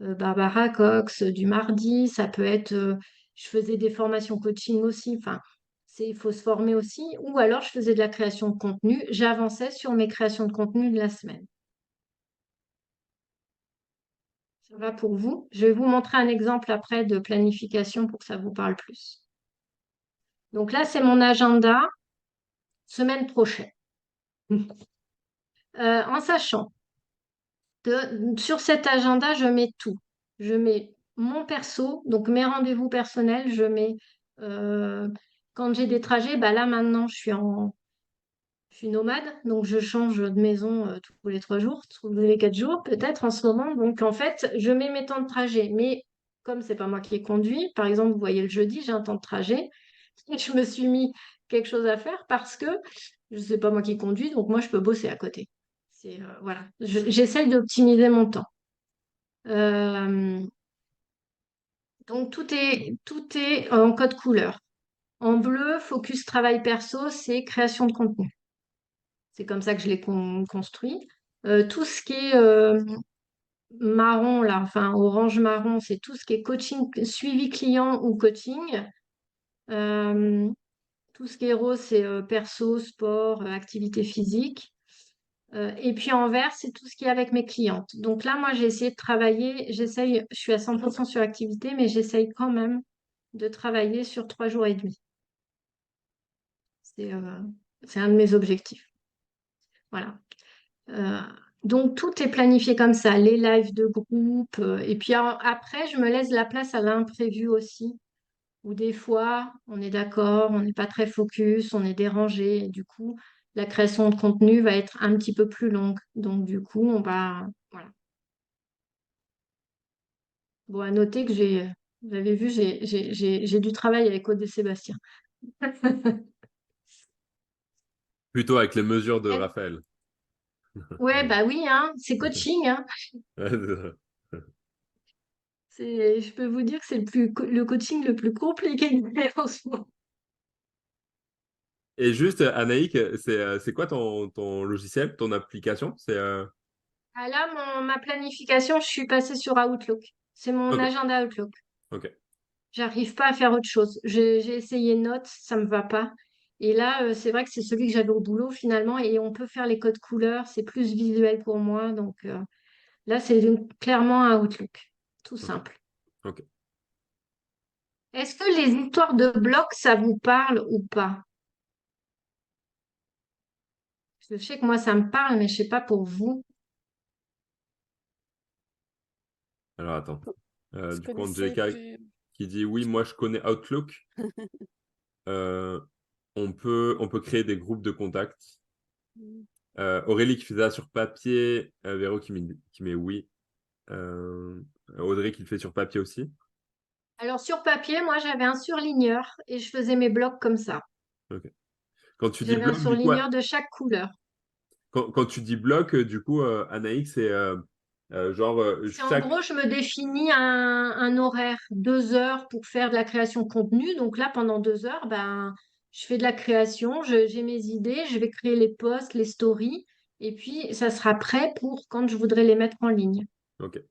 Barbara Cox du mardi. Ça peut être, je faisais des formations coaching aussi. Enfin, il faut se former aussi. Ou alors je faisais de la création de contenu. J'avançais sur mes créations de contenu de la semaine. Ça va pour vous? Je vais vous montrer un exemple après de planification pour que ça vous parle plus. Donc là, c'est mon agenda semaine prochaine. En sachant que sur cet agenda, je mets tout. Je mets mon perso, donc mes rendez-vous personnels, je mets quand j'ai des trajets, bah là maintenant je suis nomade, donc je change de maison tous les 3 jours, tous les 4 jours peut-être en ce moment. Donc en fait, je mets mes temps de trajet. Mais comme c'est pas moi qui ai conduit, par exemple, vous voyez le jeudi, j'ai un temps de trajet, et je me suis mis quelque chose à faire parce que je sais pas moi qui conduis, donc moi je peux bosser à côté. Voilà, j'essaye d'optimiser mon temps. Euh, donc tout est en code couleur. En bleu, focus travail perso, c'est création de contenu. C'est comme ça que je l'ai construit. Tout ce qui est marron, là, enfin orange marron, c'est tout ce qui est coaching, suivi client ou coaching. Euh, Tout ce qui est rose, c'est perso, sport, activité physique. Et puis en vert, c'est tout ce qui est avec mes clientes. Donc là, moi, j'ai essayé de travailler, je suis à 100% sur activité, mais j'essaye quand même de travailler sur 3 jours et demi. C'est euh, c'est un de mes objectifs. Voilà. Euh, donc tout est planifié comme ça, les lives de groupe. Et puis après, je me laisse la place à l'imprévu aussi, où des fois, on est d'accord, on n'est pas très focus, on est dérangé. Et du coup, la création de contenu va être un petit peu plus longue. Donc du coup, on va... Voilà. Bon, à noter que vous avez vu, j'ai du travail avec Aude et Sébastien. Plutôt avec les mesures de Raphaël. Ouais, bah oui, hein, c'est coaching, hein. Ouais, c'est ça. Je peux vous dire que c'est le coaching le plus compliqué que j'ai en ce moment. Et juste, Anaïk, c'est quoi ton logiciel, ton application? Ah là, ma planification, je suis passée sur Outlook. C'est mon Ok, agenda Outlook. ok, J'arrive pas à faire autre chose. J'ai essayé Notes, ça me va pas. Et là, c'est vrai que c'est celui que j'avais au boulot finalement, et on peut faire les codes couleurs, c'est plus visuel pour moi. Donc là, c'est clairement un Outlook, tout ok, simple. ok. Est-ce que les histoires de blocs, ça vous parle ou pas? Je sais que moi, ça me parle, mais je sais pas pour vous. Alors attends. Je Du coup, connaissais Angelica plus. qui dit oui, moi je connais Outlook. Euh, on peut créer des groupes de contacts. Aurélie qui fait ça sur papier. Véro qui met oui. Euh, Audrey qui le fait sur papier aussi. Alors sur papier, moi, j'avais un surligneur et je faisais mes blocs comme ça. Ok. Quand tu dis J'avais un bloc, du coup, surligneur de chaque couleur. quand tu dis bloc, du coup, Anaïk, c'est genre C'est en chaque. gros, je me définis un horaire, 2 heures pour faire de la création de contenu. Donc là, pendant 2 heures, ben, je fais de la création, j'ai mes idées, je vais créer les posts, les stories, et puis ça sera prêt pour quand je voudrais les mettre en ligne. Ok.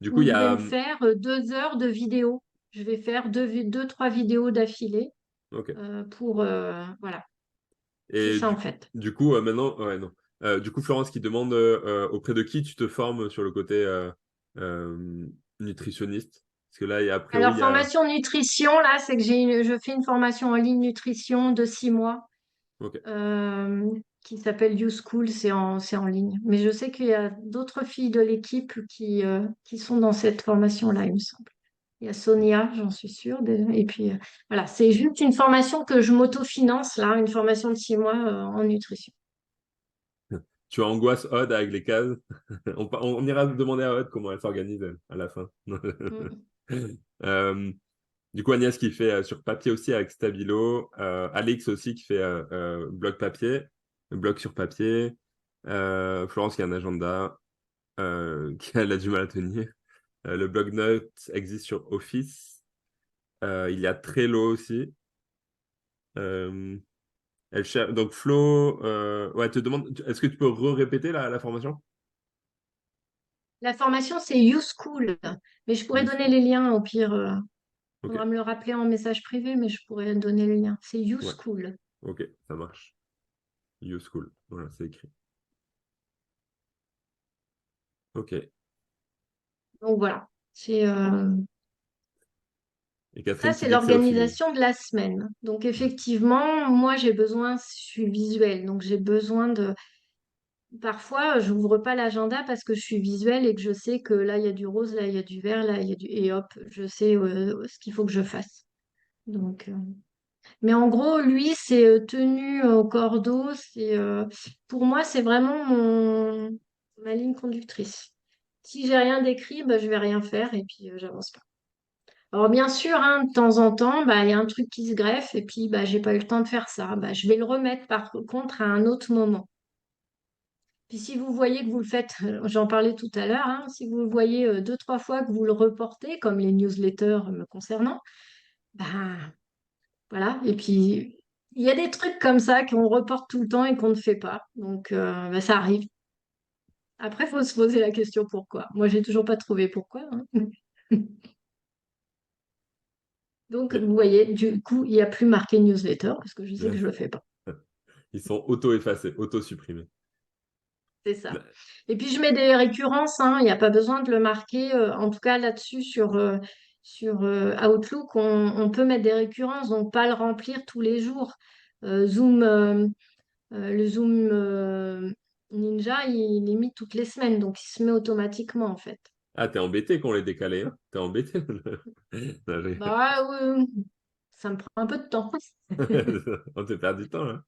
Du coup, Ou il y je vais a. me faire 2 heures de vidéo. Je vais faire deux, trois vidéos d'affilée Ok. pour... voilà, c'est Et ça en fait. du coup, maintenant, ouais, non. Du coup, Florence qui demande auprès de qui tu te formes sur le côté euh, nutritionniste. Parce que là, a priori, Alors, il y a. formation nutrition, là, c'est que je fais une formation en ligne nutrition de 6 mois Ok. qui s'appelle YouSchool, c'est en ligne. Mais je sais qu'il y a d'autres filles de l'équipe qui sont dans cette formation-là, il me semble. Il y a Sonia, j'en suis sûre. Et puis, voilà, c'est juste une formation que je m'autofinance, là, une formation de 6 mois en nutrition. Tu angoisses Aude avec les cases. On ira demander à Aude comment elle s'organise à la fin. Mm. Euh, du coup, Agnès qui fait sur papier aussi avec Stabilo. Alix aussi qui fait bloc papier, bloc sur papier. Florence qui a un agenda qu'elle a du mal à tenir. Le bloc notes existe sur Office. Il y a Trello aussi. Euh, donc Flo, ouais, te demande, est-ce que tu peux répéter la formation? La formation, c'est YouSchool, mais je pourrais donner Useful. les liens au pire. Ok, Faudra me le rappeler en message privé, mais je pourrais donner les liens. C'est ouais, YouSchool. ok, ça marche. Useful, voilà, c'est écrit. Ok. Donc voilà, Et ça Catherine qui c'est dit que c'est au feeling. l'organisation de la semaine. Donc effectivement, moi je suis visuelle, donc j'ai besoin de... Parfois, je n'ouvre pas l'agenda parce que je suis visuelle et que je sais que là il y a du rose, là il y a du vert, là il y a du... Et hop, je sais ce qu'il faut que je fasse. Donc, mais en gros, lui, c'est tenue au cordeau. Pour moi, c'est vraiment ma ligne conductrice. Si j'ai rien d'écrit, bah, je vais rien faire et puis j'avance pas. Alors bien sûr, hein, de temps en temps, bah, il y a un truc qui se greffe et puis bah, j'ai pas eu le temps de faire ça. Bah, je vais le remettre par contre à un autre moment. Puis si vous voyez que vous le faites, j'en parlais tout à l'heure, hein, si vous le voyez deux, trois fois que vous le reportez, comme les newsletters me concernant, ben voilà. Et puis il y a des trucs comme ça qu'on reporte tout le temps et qu'on ne fait pas. Donc ben, ça arrive. Après, il faut se poser la question pourquoi. Moi, j'ai toujours pas trouvé pourquoi, hein. Donc, Mais- vous voyez, du coup, il n'y a plus marqué newsletter parce que je sais que je le fais pas. Ils sont auto-effacés, auto-supprimés. C'est ça. Et puis, je mets des récurrences, hein. Il n'y a pas besoin de le marquer. En tout cas, là-dessus, sur Outlook, on peut mettre des récurrences, donc pas le remplir tous les jours. Zoom, le Zoom Ninja, il est mis toutes les semaines, donc il se met automatiquement, en fait. Ah, t'es embêté qu'on l'ait décalé, hein? T'es embêté? Non, je rigole. Bah, ouais, ça me prend un peu de temps. On te perd du temps, là.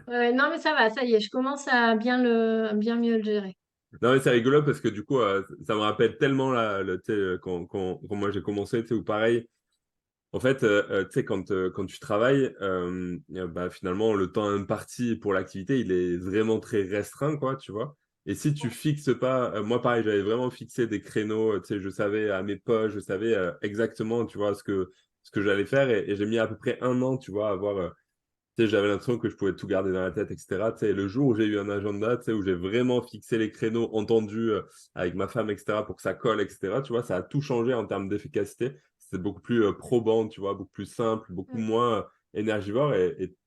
Ouais, non, mais ça va, ça y est, je commence à bien mieux le gérer. Non, mais c'est rigolo parce que du coup, ça me rappelle tellement tu sais, quand moi j'ai commencé, tu sais, ou pareil. En fait, tu sais, quand tu travailles, bah, finalement, le temps imparti pour l'activité, il est vraiment très restreint, quoi, tu vois. Et si tu fixes pas, moi, pareil, j'avais vraiment fixé des créneaux, tu sais, je savais à mes poches, je savais exactement, tu vois, ce que j'allais faire. Et j'ai mis à peu près 1 an, tu vois, à avoir, tu sais, j'avais l'impression que je pouvais tout garder dans la tête, etc. Tu sais, le jour où j'ai eu un agenda, tu sais, où j'ai vraiment fixé les créneaux, entendu avec ma femme, etc., pour que ça colle, etc., tu vois, ça a tout changé en termes d'efficacité. C'est beaucoup plus probant, tu vois, beaucoup plus simple, beaucoup Mm, moins énergivore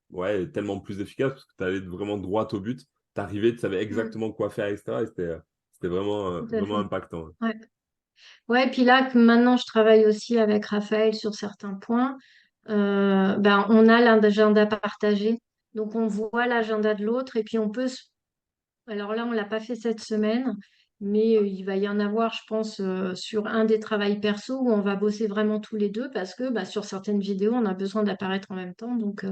ouais, et tellement plus efficace parce que tu allais vraiment droit au but. Tu arrivais, tu savais mm, exactement quoi faire, etc. Et c'était vraiment, tout à vraiment fait. impactant. Ouais. Ouais, puis là, que maintenant, je travaille aussi avec Raphaël sur certains points. Ben, on a l'agenda partagé. Donc, on voit l'agenda de l'autre et puis on peut alors là, on l'a pas fait cette semaine, mais il va y en avoir, je pense, sur un des travails perso où on va bosser vraiment tous les deux parce que bah, sur certaines vidéos, on a besoin d'apparaître en même temps. Donc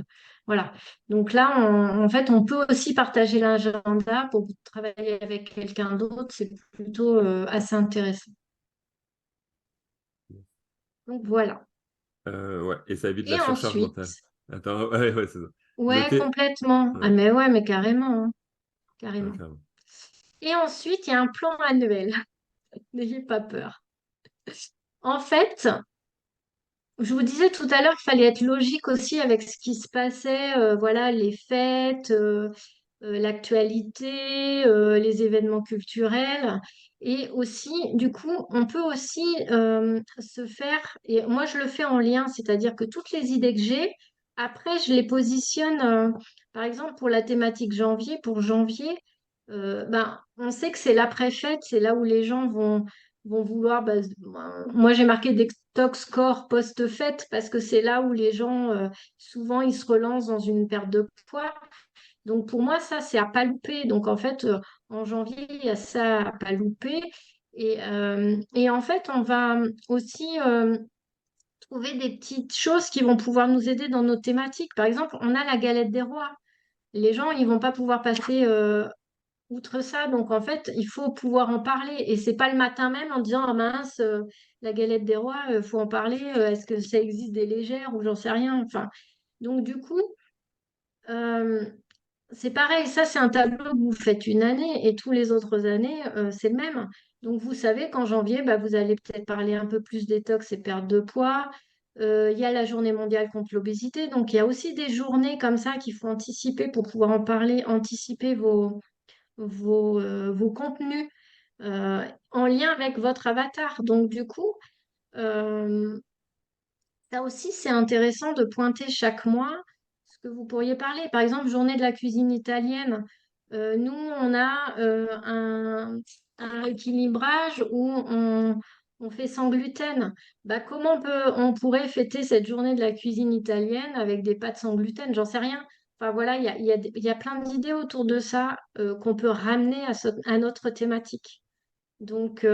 voilà. Donc là, en fait, on peut aussi partager l'agenda pour travailler avec quelqu'un d'autre. C'est plutôt assez intéressant. Donc voilà. Ouais, et ça évite la Et surcharge ensuite, mentale. Attends, ouais, ouais, c'est ça. ouais, Noter. complètement. Ah Ouais, mais ouais, mais carrément, hein, ouais, carrément. carrément. Et ensuite, il y a un plan annuel. N'ayez pas peur. En fait, je vous disais tout à l'heure qu'il fallait être logique aussi avec ce qui se passait, voilà, les fêtes, l'actualité, les événements culturels. Et aussi, du coup, on peut aussi se faire, et moi je le fais en lien, c'est-à-dire que toutes les idées que j'ai, après je les positionne, par exemple pour la thématique janvier, pour janvier, ben, on sait que c'est l'après-fête, c'est là où les gens vont vouloir. Bah, moi, j'ai marqué des stock score post-fête parce que c'est là où les gens, souvent, ils se relancent dans une perte de poids. Donc, pour moi, ça, c'est à pas louper. Donc, en fait, en janvier, il y a ça à pas louper. Et en fait, on va aussi trouver des petites choses qui vont pouvoir nous aider dans nos thématiques. Par exemple, on a la galette des rois. Les gens, ils vont pas pouvoir passer outre ça, donc en fait, il faut pouvoir en parler. Et c'est pas le matin même en disant, ah mince, la galette des rois, faut en parler. Est-ce que ça existe des légères ou j'en sais rien. Enfin, donc du coup, euh, c'est pareil. Ça, c'est un tableau que vous faites une année et tous les autres années, c'est le même. Donc vous savez qu'en janvier, bah, vous allez peut-être parler un peu plus détox et perte de poids. Il y a la journée mondiale contre l'obésité. Donc il y a aussi des journées comme ça qu'il faut anticiper pour pouvoir en parler, anticiper vos contenus en lien avec votre avatar. Donc, du coup, euh, ça aussi, c'est intéressant de pointer chaque mois ce que vous pourriez parler. Par exemple, journée de la cuisine italienne. Nous, on a un équilibrage où on fait sans gluten. Bah, comment on pourrait fêter cette journée de la cuisine italienne avec des pâtes sans gluten? J'en sais rien. Enfin voilà, il y a plein d'idées autour de ça qu'on peut ramener à notre thématique. Donc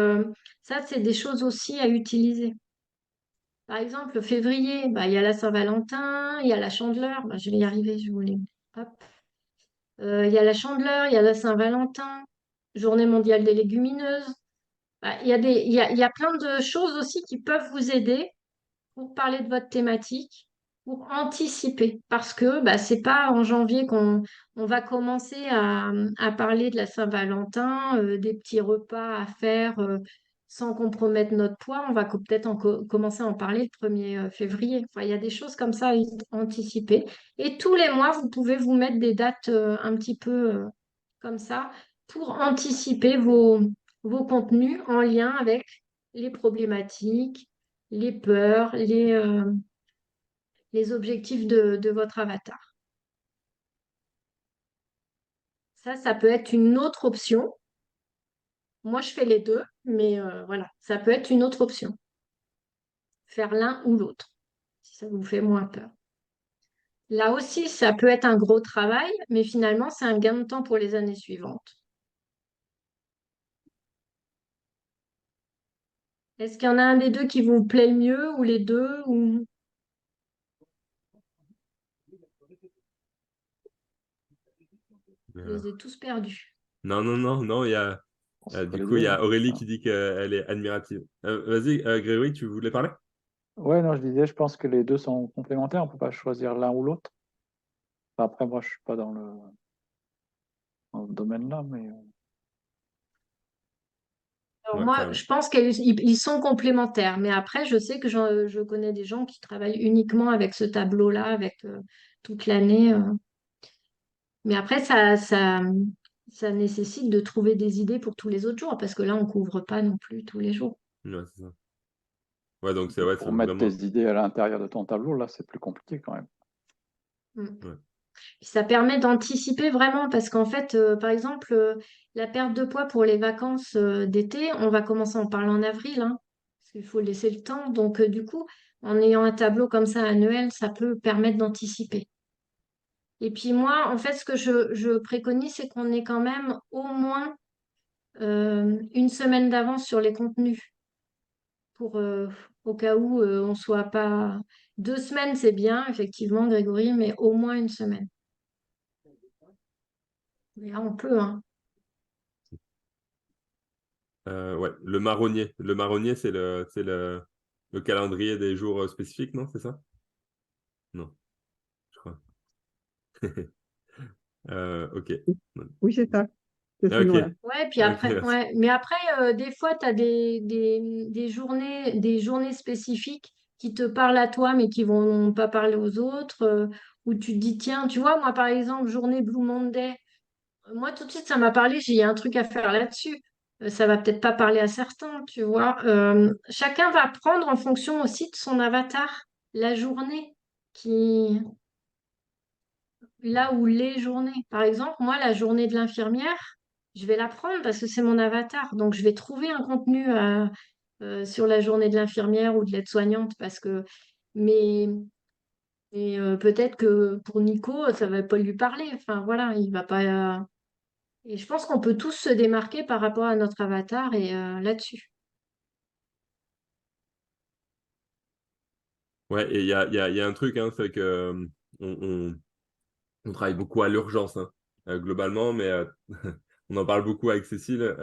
ça, c'est des choses aussi à utiliser. Par exemple, février, bah, il y a la Saint-Valentin, il y a la Chandeleur. Bah, je vais y arriver, je voulais. Hop. Il y a la Chandeleur, il y a la Saint-Valentin, Journée mondiale des légumineuses. Bah, il y a plein de choses aussi qui peuvent vous aider pour parler de votre thématique, pour anticiper. Parce que bah, c'est pas en janvier qu'on on va commencer à parler de la Saint-Valentin, des petits repas à faire sans compromettre notre poids. On va peut-être commencer à en parler le 1er février. Enfin, il y a des choses comme ça à anticiper. Et tous les mois, vous pouvez vous mettre des dates un petit peu comme ça pour anticiper vos contenus en lien avec les problématiques, les peurs, les objectifs de votre avatar. Ça peut être une autre option. Moi, je fais les deux, mais voilà, ça peut être une autre option. Faire l'un ou l'autre, si ça vous fait moins peur. Là aussi, ça peut être un gros travail, mais finalement, c'est un gain de temps pour les années suivantes. Est-ce qu'il y en a un des deux qui vous plaît le mieux, ou les deux, ou je les ai tous perdus? Non, non, non, non, C'est pas du les coup, il deux, y a hein. Aurélie Ah. qui dit qu'elle est admirative. Vas-y, Grégory, tu voulais parler? Ouais, non, je disais, je pense que les deux sont complémentaires. On peut pas choisir l'un ou l'autre. Enfin, après, moi, je suis pas dans le domaine là, mais Alors Ouais, moi, carrément. je pense qu'ils sont complémentaires, mais après, je sais que je connais des gens qui travaillent uniquement avec ce tableau-là, avec toute l'année. Mais après, ça nécessite de trouver des idées pour tous les autres jours, parce que là, on couvre pas non plus tous les jours. Ouais, c'est ça. Ouais, donc c'est pour mettre tes vraiment. idées à l'intérieur de ton tableau, là, c'est plus compliqué quand même. Mm. Ouais. Puis ça permet d'anticiper vraiment, parce qu'en fait, par exemple, la perte de poids pour les vacances d'été, on va commencer à en parler en avril, hein, parce qu'il faut laisser le temps. Donc, du coup, en ayant un tableau comme ça annuel, ça peut permettre d'anticiper. Et puis moi, en fait, ce que je préconise, c'est qu'on ait quand même au moins une semaine d'avance sur les contenus, pour au cas où on soit pas... 2 semaines, c'est bien, effectivement, Grégory, mais au moins une semaine. Mais là, on peut, hein. Ouais, le marronnier. Le marronnier, le calendrier des jours spécifiques, non? C'est ça? Non, je crois. Ok. Oui, c'est ça. C'est ce Ok. nom-là. Ouais, puis Ok, après, merci. ouais. Mais après, des fois, tu as des journées spécifiques qui te parlent à toi, mais qui vont pas parler aux autres, où tu te dis, tiens, tu vois, moi, par exemple, journée Blue Monday, moi, tout de suite, ça m'a parlé, j'ai un truc à faire là-dessus. Ça va peut-être pas parler à certains, tu vois. Chacun va prendre en fonction aussi de son avatar la journée qui, là où les journées. Par exemple, moi, la journée de l'infirmière, je vais la prendre parce que c'est mon avatar. Donc, je vais trouver un contenu sur la journée de l'infirmière ou de l'aide-soignante parce que, mais, peut-être que pour Nico, ça va pas lui parler. Enfin, voilà, il va pas. Et je pense qu'on peut tous se démarquer par rapport à notre avatar et là-dessus. Ouais, et il y a un truc, hein, c'est que on, on- on travaille beaucoup à l'urgence, hein, globalement, mais on en parle beaucoup avec Cécile.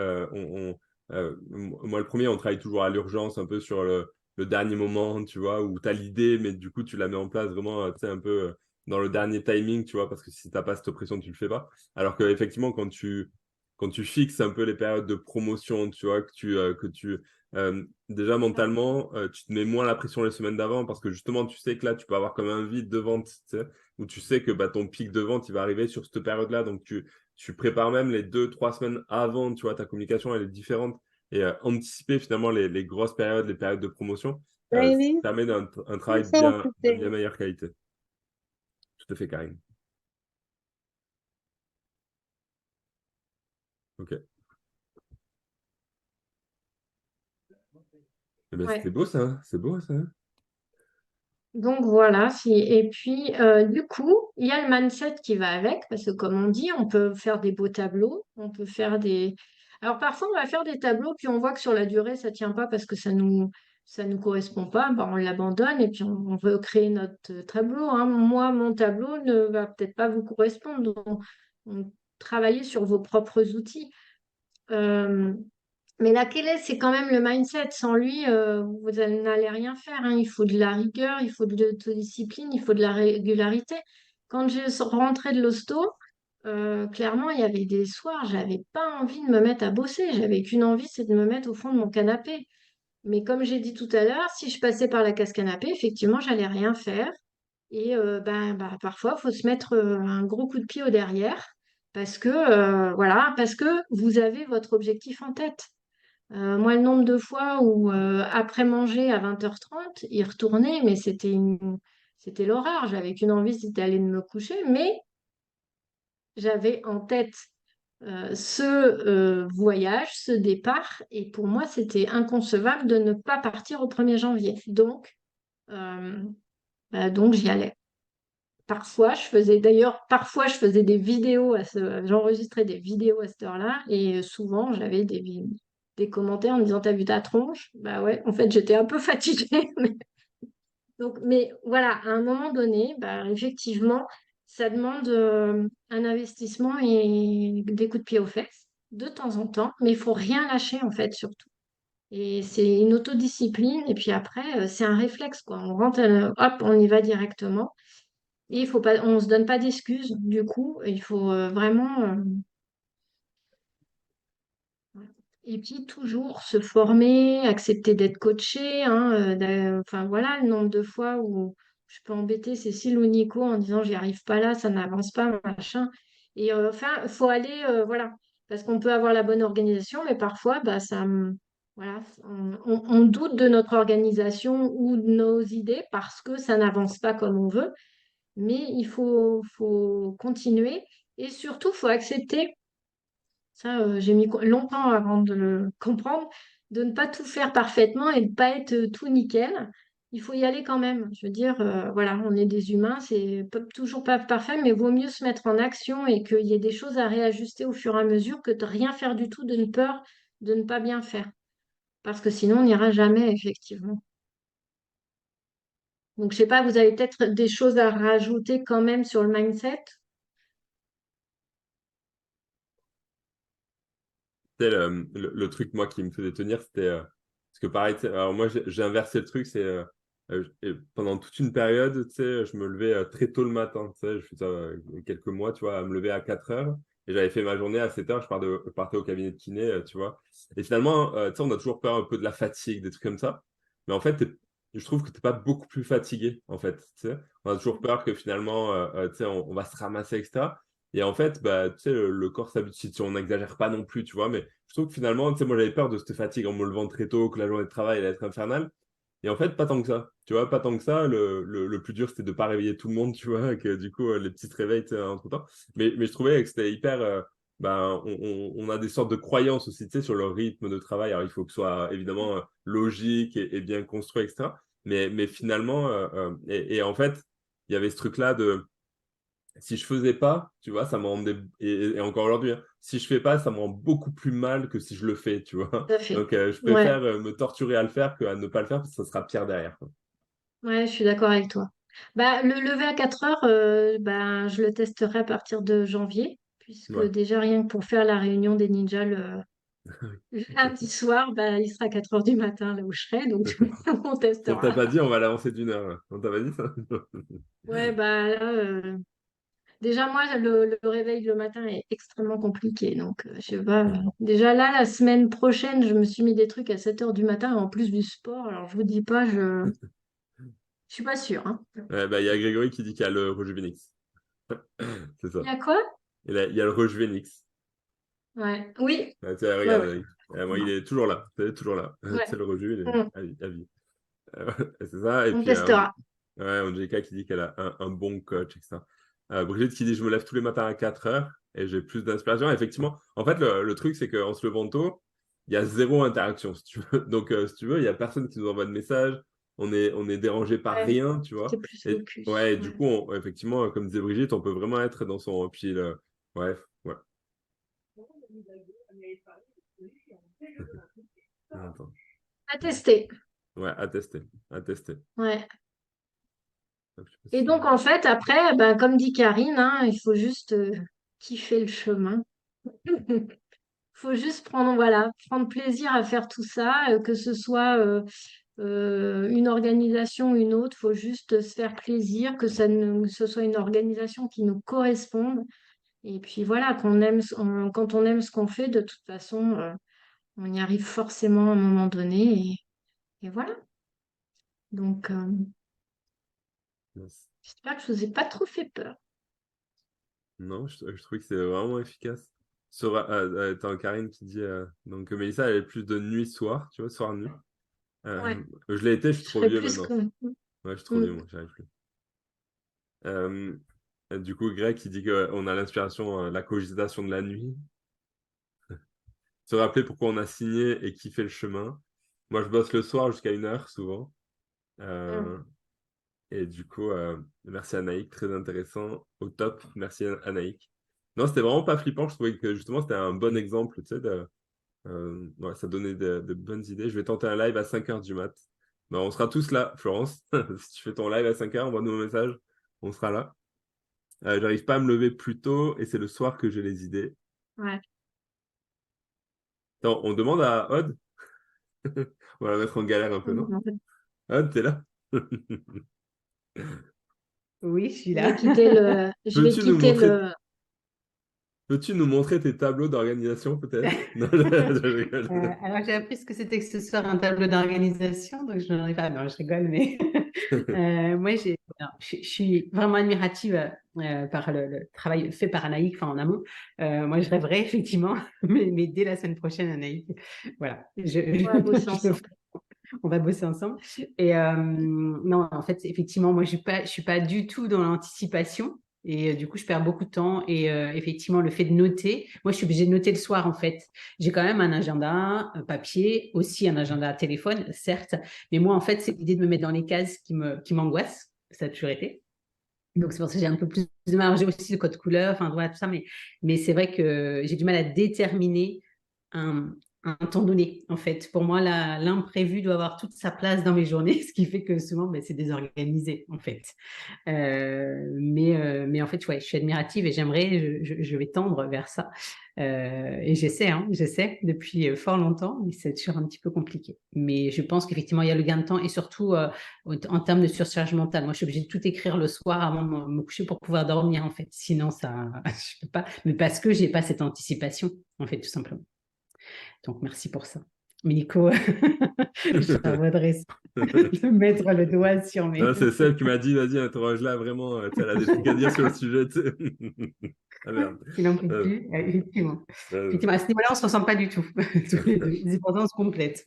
Moi, le premier, on travaille toujours à l'urgence, un peu sur le dernier moment, tu vois, où tu as l'idée, mais du coup, tu la mets en place vraiment, tu sais, un peu dans le dernier timing, tu vois, parce que si tu n'as pas cette pression, tu le fais pas. Alors qu'effectivement, quand tu fixes un peu les périodes de promotion, tu vois, déjà mentalement, tu te mets moins la pression les semaines d'avant, parce que justement, tu sais que là, tu peux avoir comme un vide de vente, tu sais, où tu sais que bah, ton pic de vente, il va arriver sur cette période-là. Donc, tu prépares même les 2, 3 semaines avant, tu vois, ta communication, elle est différente. Et anticiper finalement les grosses périodes, les périodes de promotion, ça Oui, permet un travail ça, de bien meilleure qualité. Tout à fait, Karine. Ok. Eh ben, Ouais. c'était beau ça, hein. C'est beau ça, hein. Donc voilà, et puis du coup, il y a le mindset qui va avec, parce que comme on dit, on peut faire des beaux tableaux, on peut faire des... Alors parfois, on va faire des tableaux, puis on voit que sur la durée, ça tient pas parce que ça nous correspond pas, ben, on l'abandonne et puis on veut créer notre tableau, hein. Moi, mon tableau ne va peut-être pas vous correspondre, donc travaillez sur vos propres outils. Euh, Mais la clé, c'est quand même le mindset. Sans lui, vous n'allez rien faire, hein. Il faut de la rigueur, il faut de l'autodiscipline, il faut de la régularité. Quand je suis rentrée de l'hosto, clairement, il y avait des soirs, j'avais pas envie de me mettre à bosser. J'avais qu'une envie, c'est de me mettre au fond de mon canapé. Mais comme j'ai dit tout à l'heure, si je passais par la case canapé, effectivement, j'allais rien faire. Et parfois, il faut se mettre un gros coup de pied au derrière parce que, voilà, parce que vous avez votre objectif en tête. Moi, le nombre de fois où, après manger à 20h30, y retourner, mais c'était l'horreur. J'avais qu'une envie, c'était d'aller me coucher, mais j'avais en tête ce voyage, ce départ, et pour moi, c'était inconcevable de ne pas partir au 1er janvier. Euh, donc j'y allais. Parfois, je faisais des vidéos j'enregistrais des vidéos à cette heure-là, et souvent, j'avais des commentaires en me disant, t'as vu ta tronche? Bah ouais, en fait, j'étais un peu fatiguée. Mais voilà, à un moment donné, bah, effectivement, ça demande un investissement et des coups de pied aux fesses de temps en temps, mais il faut rien lâcher en fait, surtout. Et c'est une autodiscipline, et puis après, c'est un réflexe, quoi. On rentre, hop, on y va directement. Et il faut pas, on se donne pas d'excuses, du coup, il faut vraiment. Et puis toujours se former, accepter d'être coaché, hein, enfin voilà, le nombre de fois où je peux embêter Cécile ou Nico en disant j'y arrive pas là, ça n'avance pas, machin. Et enfin, il faut aller, voilà, parce qu'on peut avoir la bonne organisation, mais parfois, bah, voilà, on doute de notre organisation ou de nos idées parce que ça n'avance pas comme on veut, mais faut continuer et surtout, il faut accepter. Ça, j'ai mis longtemps avant de le comprendre, de ne pas tout faire parfaitement et de ne pas être tout nickel. Il faut y aller quand même. Je veux dire, voilà, on est des humains, c'est toujours pas parfait, mais vaut mieux se mettre en action et qu'il y ait des choses à réajuster au fur et à mesure que de rien faire du tout, de peur de ne pas bien faire. Parce que sinon, on n'ira jamais, effectivement. Donc, je sais pas, vous avez peut-être des choses à rajouter quand même sur le mindset? Tu sais, le truc, moi, qui me faisait tenir, c'était. Parce que pareil, tu sais, alors moi, j'ai inversé le truc, c'est. Pendant toute une période, tu sais, je me levais très tôt le matin. Tu sais, je fais ça quelques mois, tu vois, à me lever à 4 heures. Et j'avais fait ma journée à 7 heures, je partais au cabinet de kiné, tu vois. Et finalement, tu sais, on a toujours peur un peu de la fatigue, des trucs comme ça. Mais en fait, je trouve que tu n'es pas beaucoup plus fatigué, en fait. Tu sais. On a toujours peur que finalement, tu sais, on va se ramasser, etc. Et en fait, bah, tu sais, le corps s'habitue, si on n'exagère pas non plus, tu vois. Mais je trouve que finalement, tu sais, moi, j'avais peur de cette fatigue en me levant très tôt, que la journée de travail allait être infernale. Et en fait, pas tant que ça. Tu vois, pas tant que ça. Le plus dur, c'était de ne pas réveiller tout le monde, tu vois, que du coup, les petits se réveillent entre-temps. Mais je trouvais que c'était hyper. Ben, on a des sortes de croyances aussi, tu sais, sur le rythme de travail. Alors, il faut que ce soit évidemment logique et bien construit, etc. Mais finalement, et en fait, il y avait ce truc-là de si je faisais pas, tu vois, ça me rendait, et encore aujourd'hui, hein, si je fais pas, ça me rend beaucoup plus mal que si je le fais, tu vois. Tout à fait. Donc, je Ouais, préfère me torturer à le faire qu'à ne pas le faire parce que ça sera pire derrière, quoi. ouais, je suis d'accord avec toi. Bah, le lever à 4 heures, bah, je le testerai à partir de janvier, puisque Ouais. déjà rien que pour faire la réunion des ninjas le lundi soir, bah, il sera 4 heures du matin là où je serai, donc on Si on t'a testera. pas dit, on va l'avancer d'une heure. On t'a pas dit ça? Ouais, bah là, déjà moi, le réveil le matin est extrêmement compliqué, donc je sais pas. Déjà là, la semaine prochaine, je me suis mis des trucs à 7 heures du matin, en plus du sport, alors je vous dis pas, je suis pas sûre, hein. Ouais, bah, il y a Grégory qui dit qu'il y a le Rejuvenix. C'est Il y ça. a quoi? Il y a le Rejuvenix. Ouais, oui, Ouais, tu sais, ouais, regarde, ouais. moi, il est toujours là. C'est toujours là. Ouais. C'est le Reju, il est Mm. à vie. C'est ça. Et On puis, testera. ouais, Angelica qui dit qu'elle a un bon coach, etc. Brigitte qui dit je me lève tous les matins à 4 heures et j'ai plus d'inspiration. Effectivement, en fait, le truc, c'est qu'en se levant tôt, il y a zéro interaction, si tu veux. Donc, si tu veux, il n'y a personne qui nous envoie de message. On est dérangé par Ouais, rien, tu c'est vois. plus Et focus. ouais, du Ouais. coup, effectivement, comme disait Brigitte, on peut vraiment être dans son. Puis, bref, ouais. Attends. À tester. Ouais, à tester. À tester. Ouais. Hop, je sais pas Et si- donc, en fait, après, ben, comme dit Karine, hein, il faut juste kiffer le chemin. faut juste prendre plaisir à faire tout ça, que ce soit une organisation ou une autre, faut juste se faire plaisir, que ce soit une organisation qui nous corresponde. Et puis voilà, quand on aime ce qu'on fait, de toute façon, on y arrive forcément à un moment donné. Et voilà. Donc, Yes. j'espère que je vous ai pas trop fait peur. Non, je trouvais que c'est vraiment efficace. T'as Karine qui dit donc Mélissa, elle est plus de nuit-soir, tu vois, soir-nuit. Ouais, Je l'ai été, je suis je trop serais vieux plus maintenant. que... Ouais, je suis trop Mm. vieux, moi, j'y arrive plus. Du coup, Greg qui dit qu'on a l'inspiration, la cogitation de la nuit. Se rappeler pourquoi on a signé et qui fait le chemin. Moi, je bosse le soir jusqu'à 1h souvent. Mm. Euh, et du coup, merci Anaïk, très intéressant. Au top, merci Anaïk. Non, c'était vraiment pas flippant. Je trouvais que justement, c'était un bon exemple, tu sais, ouais, ça donnait de bonnes idées. Je vais tenter un live à 5h du mat. Ben, on sera tous là, Florence. Si tu fais ton live à 5h, envoie-nous un message. On sera là. J'arrive pas à me lever plus tôt et c'est le soir que j'ai les idées. Ouais. Attends, on demande à Odd. On va la mettre en galère un peu, non? Odd, t'es là? Oui, je suis Je vais là. quitter le... Je vais Peux-tu nous quitter montrer, le... peux-tu nous montrer tes tableaux d'organisation, peut-être? Non, je rigole. Alors, j'ai appris ce que c'était que ce soir un tableau d'organisation, donc je n'en ai pas. Non, je rigole, mais moi, non, je suis vraiment admirative par le travail fait par Anaïk, enfin en amont. Moi, je rêverais effectivement, mais dès la semaine prochaine, Anaïk, voilà, On va bosser je le ensemble. on va bosser ensemble. Et non, en fait, effectivement, moi, je suis pas du tout dans l'anticipation. Et du coup, je perds beaucoup de temps. Et effectivement, le fait de noter, moi, je suis obligée de noter le soir, en fait. J'ai quand même un agenda papier, aussi un agenda téléphone, certes. Mais moi, en fait, c'est l'idée de me mettre dans les cases qui m'angoisse. Ça a toujours été. Donc, c'est pour ça que j'ai un peu plus de mal. Alors, j'ai aussi le code couleur, enfin, voilà, tout ça. Mais c'est vrai que j'ai du mal à déterminer un, un temps donné, en fait. Pour moi, l'imprévu doit avoir toute sa place dans mes journées, ce qui fait que souvent, ben, c'est désorganisé, en fait. Mais en fait, ouais, je suis admirative et je vais tendre vers ça. Et j'essaie depuis fort longtemps, mais c'est toujours un petit peu compliqué. Mais je pense qu'effectivement, il y a le gain de temps et surtout en termes de surcharge mentale. Moi, je suis obligée de tout écrire le soir avant de me coucher pour pouvoir dormir, en fait. Sinon, ça, je peux pas. Mais parce que j'ai pas cette anticipation, en fait, tout simplement. Donc, merci pour ça. Mais Nico, je voudrais de mettre le doigt sur Non, mes... c'est celle qui m'a dit, vas-y, interroge-la vraiment. Tu sais, elle a des trucs à dire sur le sujet. Tu sais. Ah merde. Il n'en peut Euh, plus, effectivement. euh, Effectivement, à ce niveau-là, on ne se ressemble pas du tout, tous les deux. Les importances complètes.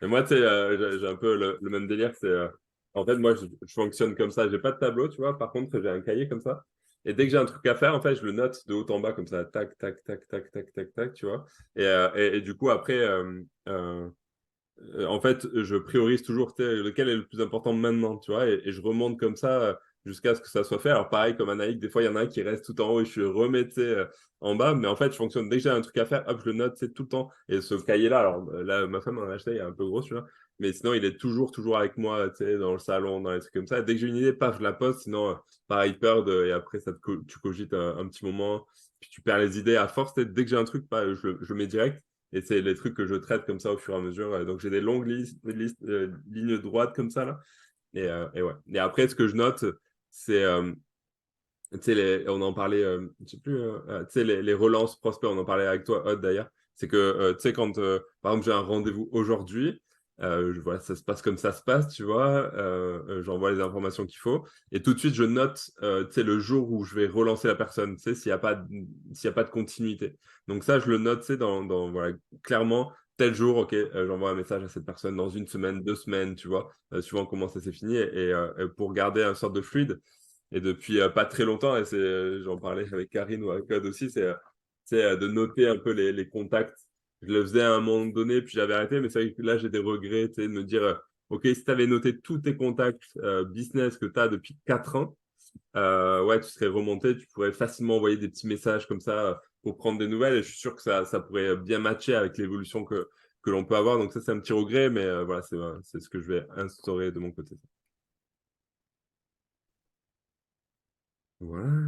Et moi, tu sais, j'ai un peu le même délire. En fait, moi, je fonctionne comme ça. J'ai pas de tableau, tu vois. Par contre, j'ai un cahier comme ça. Et dès que j'ai un truc à faire, en fait, je le note de haut en bas comme ça. Tac, tac, tac, tac, tac, tac, tac, tu vois. Et du coup, après, en fait, je priorise toujours tu sais, lequel est le plus important maintenant, tu vois, et je remonte comme ça jusqu'à ce que ça soit fait. Alors, pareil, comme Anaïk, des fois, il y en a un qui reste tout en haut et je remets tu sais, en bas, mais en fait, je fonctionne dès que j'ai un truc à faire, hop, je le note tu sais, tout le temps. Et ce cahier-là, alors là, ma femme en a acheté, il est un peu gros, tu vois, mais sinon, il est toujours avec moi, tu sais, dans le salon, dans les trucs comme ça. Et dès que j'ai une idée, paf, je la pose, sinon, pareil, peur et après, tu cogites un petit moment, puis tu perds les idées à force. Dès que j'ai un truc, je le mets direct. Et c'est les trucs que je traite comme ça au fur et à mesure. Donc, j'ai des longues lignes droites comme ça, là. Et ouais. Et après, ce que je note, c'est, tu sais, on en parlait, je sais plus, tu sais, les relances prospects, on en parlait avec toi, Odd, d'ailleurs. C'est que, tu sais, quand, par exemple, j'ai un rendez-vous aujourd'hui, voilà, ça se passe comme ça se passe, tu vois, j'envoie les informations qu'il faut, et tout de suite, je note, tu sais, le jour où je vais relancer la personne, tu sais, s'il y a pas de continuité. Donc ça, je le note, tu sais, voilà, clairement, tel jour, ok, j'envoie un message à cette personne dans une semaine, 2 semaines, tu vois, suivant comment ça s'est fini, et pour garder une sorte de fluide. Et depuis pas très longtemps, et j'en parlais avec Karine ou avec Code aussi, c'est de noter un peu les contacts. Je le faisais à un moment donné, puis j'avais arrêté, mais c'est vrai que là, j'ai des regrets, tu sais, de me dire, OK, si tu avais noté tous tes contacts business que tu as depuis 4 ans, ouais, tu serais remonté, tu pourrais facilement envoyer des petits messages comme ça pour prendre des nouvelles, et je suis sûr que ça pourrait bien matcher avec l'évolution que l'on peut avoir. Donc ça, c'est un petit regret, mais voilà, c'est ce que je vais instaurer de mon côté. Voilà.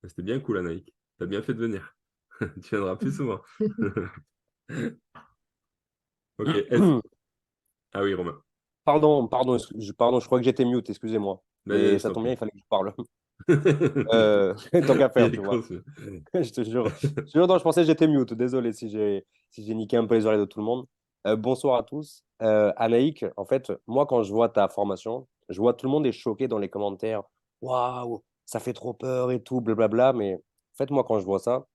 C'était bien cool, Anaïk. T'as bien fait de venir. Tu viendras plus souvent. Ok. Ah oui, Romain. Pardon, je crois que j'étais mute, excusez-moi. Vas-y, Mais je ça t'en tombe bien, prie. il fallait que je parle. Tant qu'à faire, Il est tu vois. con, Je te jure. Non, je pensais que j'étais mute. Désolé si j'ai niqué un peu les oreilles de tout le monde. Bonsoir à tous. Anaïk, en fait, moi, quand je vois ta formation, je vois tout le monde est choqué dans les commentaires. Waouh, ça fait trop peur et tout, blablabla. Mais en fait, moi, quand je vois ça,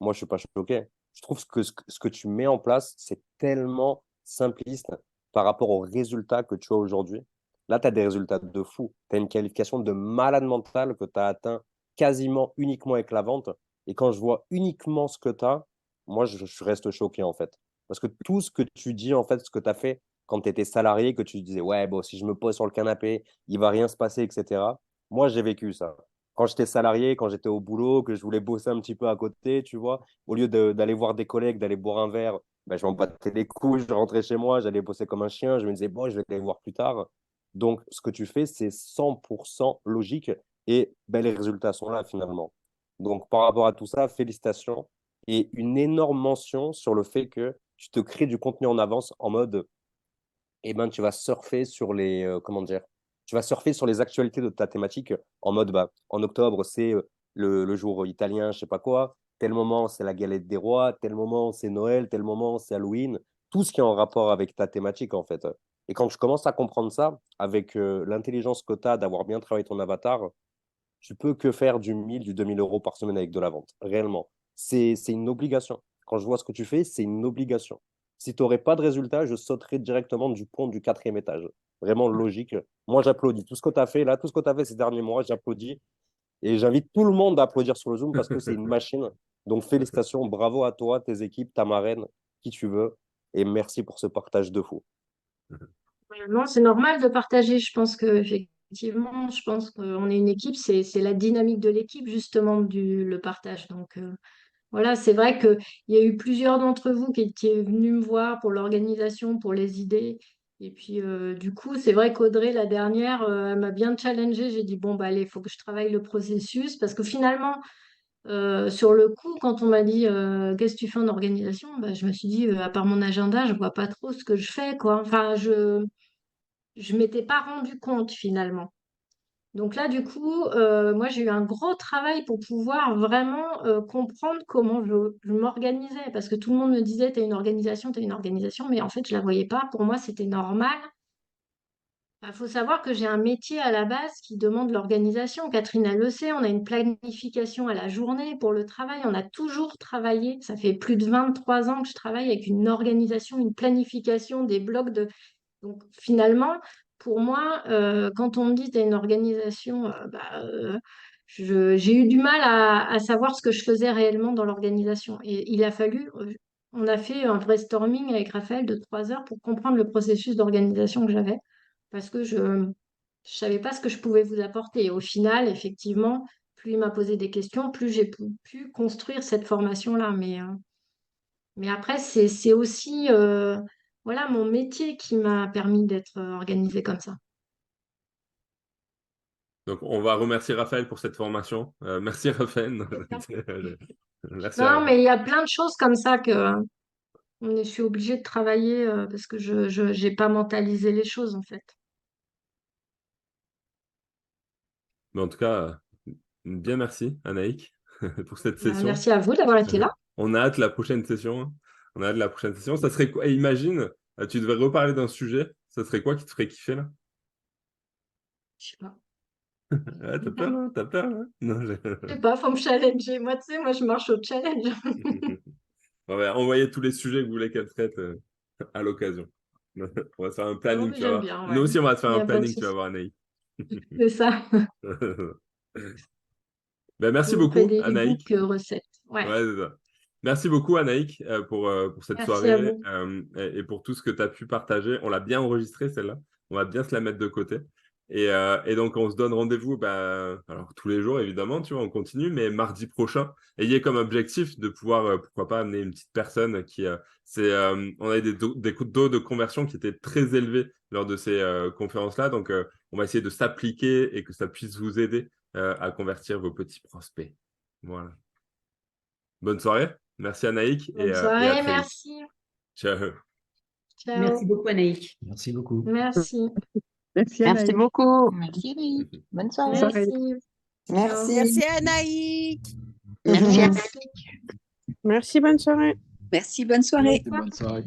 moi, je suis pas choqué. Je trouve ce que tu mets en place, c'est tellement simpliste par rapport aux résultats que tu as aujourd'hui. Là, tu as des résultats de fou. Tu as une qualification de malade mental que tu as atteint quasiment uniquement avec la vente. Et quand je vois uniquement ce que tu as, moi, je reste choqué en fait. Parce que tout ce que tu dis, en fait, ce que tu as fait quand tu étais salarié, que tu disais, ouais, bon, si je me pose sur le canapé, il va rien se passer, etc. Moi, j'ai vécu ça. Quand j'étais salarié, quand j'étais au boulot, que je voulais bosser un petit peu à côté, tu vois, au lieu d'aller voir des collègues, d'aller boire un verre, ben, je m'en battais les couilles, je rentrais chez moi, j'allais bosser comme un chien, je me disais, bon, je vais aller voir plus tard. Donc, ce que tu fais, c'est 100% logique et ben, les résultats sont là finalement. Donc, par rapport à tout ça, félicitations et une énorme mention sur le fait que tu te crées du contenu en avance en mode, eh ben, tu vas surfer sur comment dire, tu vas surfer sur les actualités de ta thématique en mode, bah, en octobre, c'est le jour italien, je sais pas quoi, tel moment, c'est la galette des rois, tel moment, c'est Noël, tel moment, c'est Halloween, tout ce qui est en rapport avec ta thématique, en fait. Et quand je commence à comprendre ça, avec l'intelligence que tu as d'avoir bien travaillé ton avatar, tu peux que faire du 1000, du 2000 € par semaine avec de la vente, réellement. C'est une obligation. Quand je vois ce que tu fais, c'est une obligation. Si tu n'aurais pas de résultat, je sauterais directement du pont du 4e étage. Vraiment logique. Moi, j'applaudis. Tout ce que tu as fait là, tout ce que tu as fait ces derniers mois, j'applaudis. Et j'invite tout le monde à applaudir sur le Zoom parce que c'est une machine. Donc, félicitations, bravo à toi, tes équipes, ta marraine, qui tu veux. Et merci pour ce partage de fou. Non, c'est normal de partager. Je pense que effectivement, je pense qu'on est une équipe. C'est la dynamique de l'équipe justement le partage. Donc voilà, c'est vrai qu'il y a eu plusieurs d'entre vous qui étaient venus me voir pour l'organisation, pour les idées. Et puis du coup, c'est vrai qu'Audrey, la dernière, elle m'a bien challengée. J'ai dit bon bah allez, il faut que je travaille le processus parce que finalement, sur le coup, quand on m'a dit qu'est-ce que tu fais en organisation, bah, je me suis dit à part mon agenda, je vois pas trop ce que je fais quoi. Enfin, je m'étais pas rendu compte finalement. Donc là, du coup, moi, j'ai eu un gros travail pour pouvoir vraiment comprendre comment je m'organisais. Parce que tout le monde me disait, tu as une organisation, tu as une organisation. Mais en fait, je la voyais pas. Pour moi, c'était normal. Il faut savoir que j'ai un métier à la base qui demande l'organisation. Catherine, elle le sait, on a une planification à la journée pour le travail. On a toujours travaillé. Ça fait plus de 23 ans que je travaille avec une organisation, une planification, des blocs de donc finalement, pour moi, quand on me dit tu as une organisation, j'ai eu du mal à savoir ce que je faisais réellement dans l'organisation. Et il a fallu, on a fait un brainstorming avec Raphaël de 3 heures pour comprendre le processus d'organisation que j'avais, parce que je ne savais pas ce que je pouvais vous apporter. Et au final, effectivement, plus il m'a posé des questions, plus j'ai pu construire cette formation-là. Mais après, c'est aussi voilà, mon métier qui m'a permis d'être organisée comme ça. Donc, on va remercier Raphaël pour cette formation. Merci Raphaël. Merci à Non, Raphaël. mais il y a plein de choses comme ça que je suis obligée de travailler parce que je n'ai pas mentalisé les choses en fait. Mais en tout cas, bien merci Anaïk pour cette session. Merci à vous d'avoir été là. On a hâte de la prochaine session. On a hâte de la prochaine session. Ça serait quoi? Et imagine, tu devrais reparler d'un sujet. Ça serait quoi qui te ferait kiffer là? Je sais pas. Ah, t'as peur, hein? T'as peur, hein? Non, Je sais pas, faut me challenger. Moi, tu sais, moi, je marche au challenge. On va envoyer tous les sujets que vous voulez qu'elle traite à l'occasion. On va se faire un Non, planning, mais tu vas j'aime voir. bien, Nous ouais. aussi, on va se Il faire n'y un a pas de planning, tu vas souci. voir, Anaïk. C'est ça. Ben, Je merci vous ferai beaucoup, des Anaïk. e-books recettes. Ouais. Ouais, c'est ça. Merci beaucoup, Anaïk, pour cette Merci à soirée vous. et pour tout ce que tu as pu partager. On l'a bien enregistrée, celle-là. On va bien se la mettre de côté. Et donc, on se donne rendez-vous alors, tous les jours, évidemment, tu vois, on continue, mais mardi prochain. Ayez comme objectif de pouvoir, pourquoi pas, amener une petite personne qui... on avait des coups d'eau de conversion qui étaient très élevés lors de ces conférences-là. Donc, on va essayer de s'appliquer et que ça puisse vous aider à convertir vos petits prospects. Voilà. Bonne soirée. Merci Anaïk Bonne et à soirée, très vite. merci. Ciao. Ciao. Merci beaucoup, Anaïk. Merci beaucoup. Merci. Merci Merci Anaïs. beaucoup. Merci, Anaïk. Bonne soirée. soirée. Merci. Merci Anaïk. Merci, Merci. Merci, bonne soirée. Merci, bonne soirée. Bonne soirée.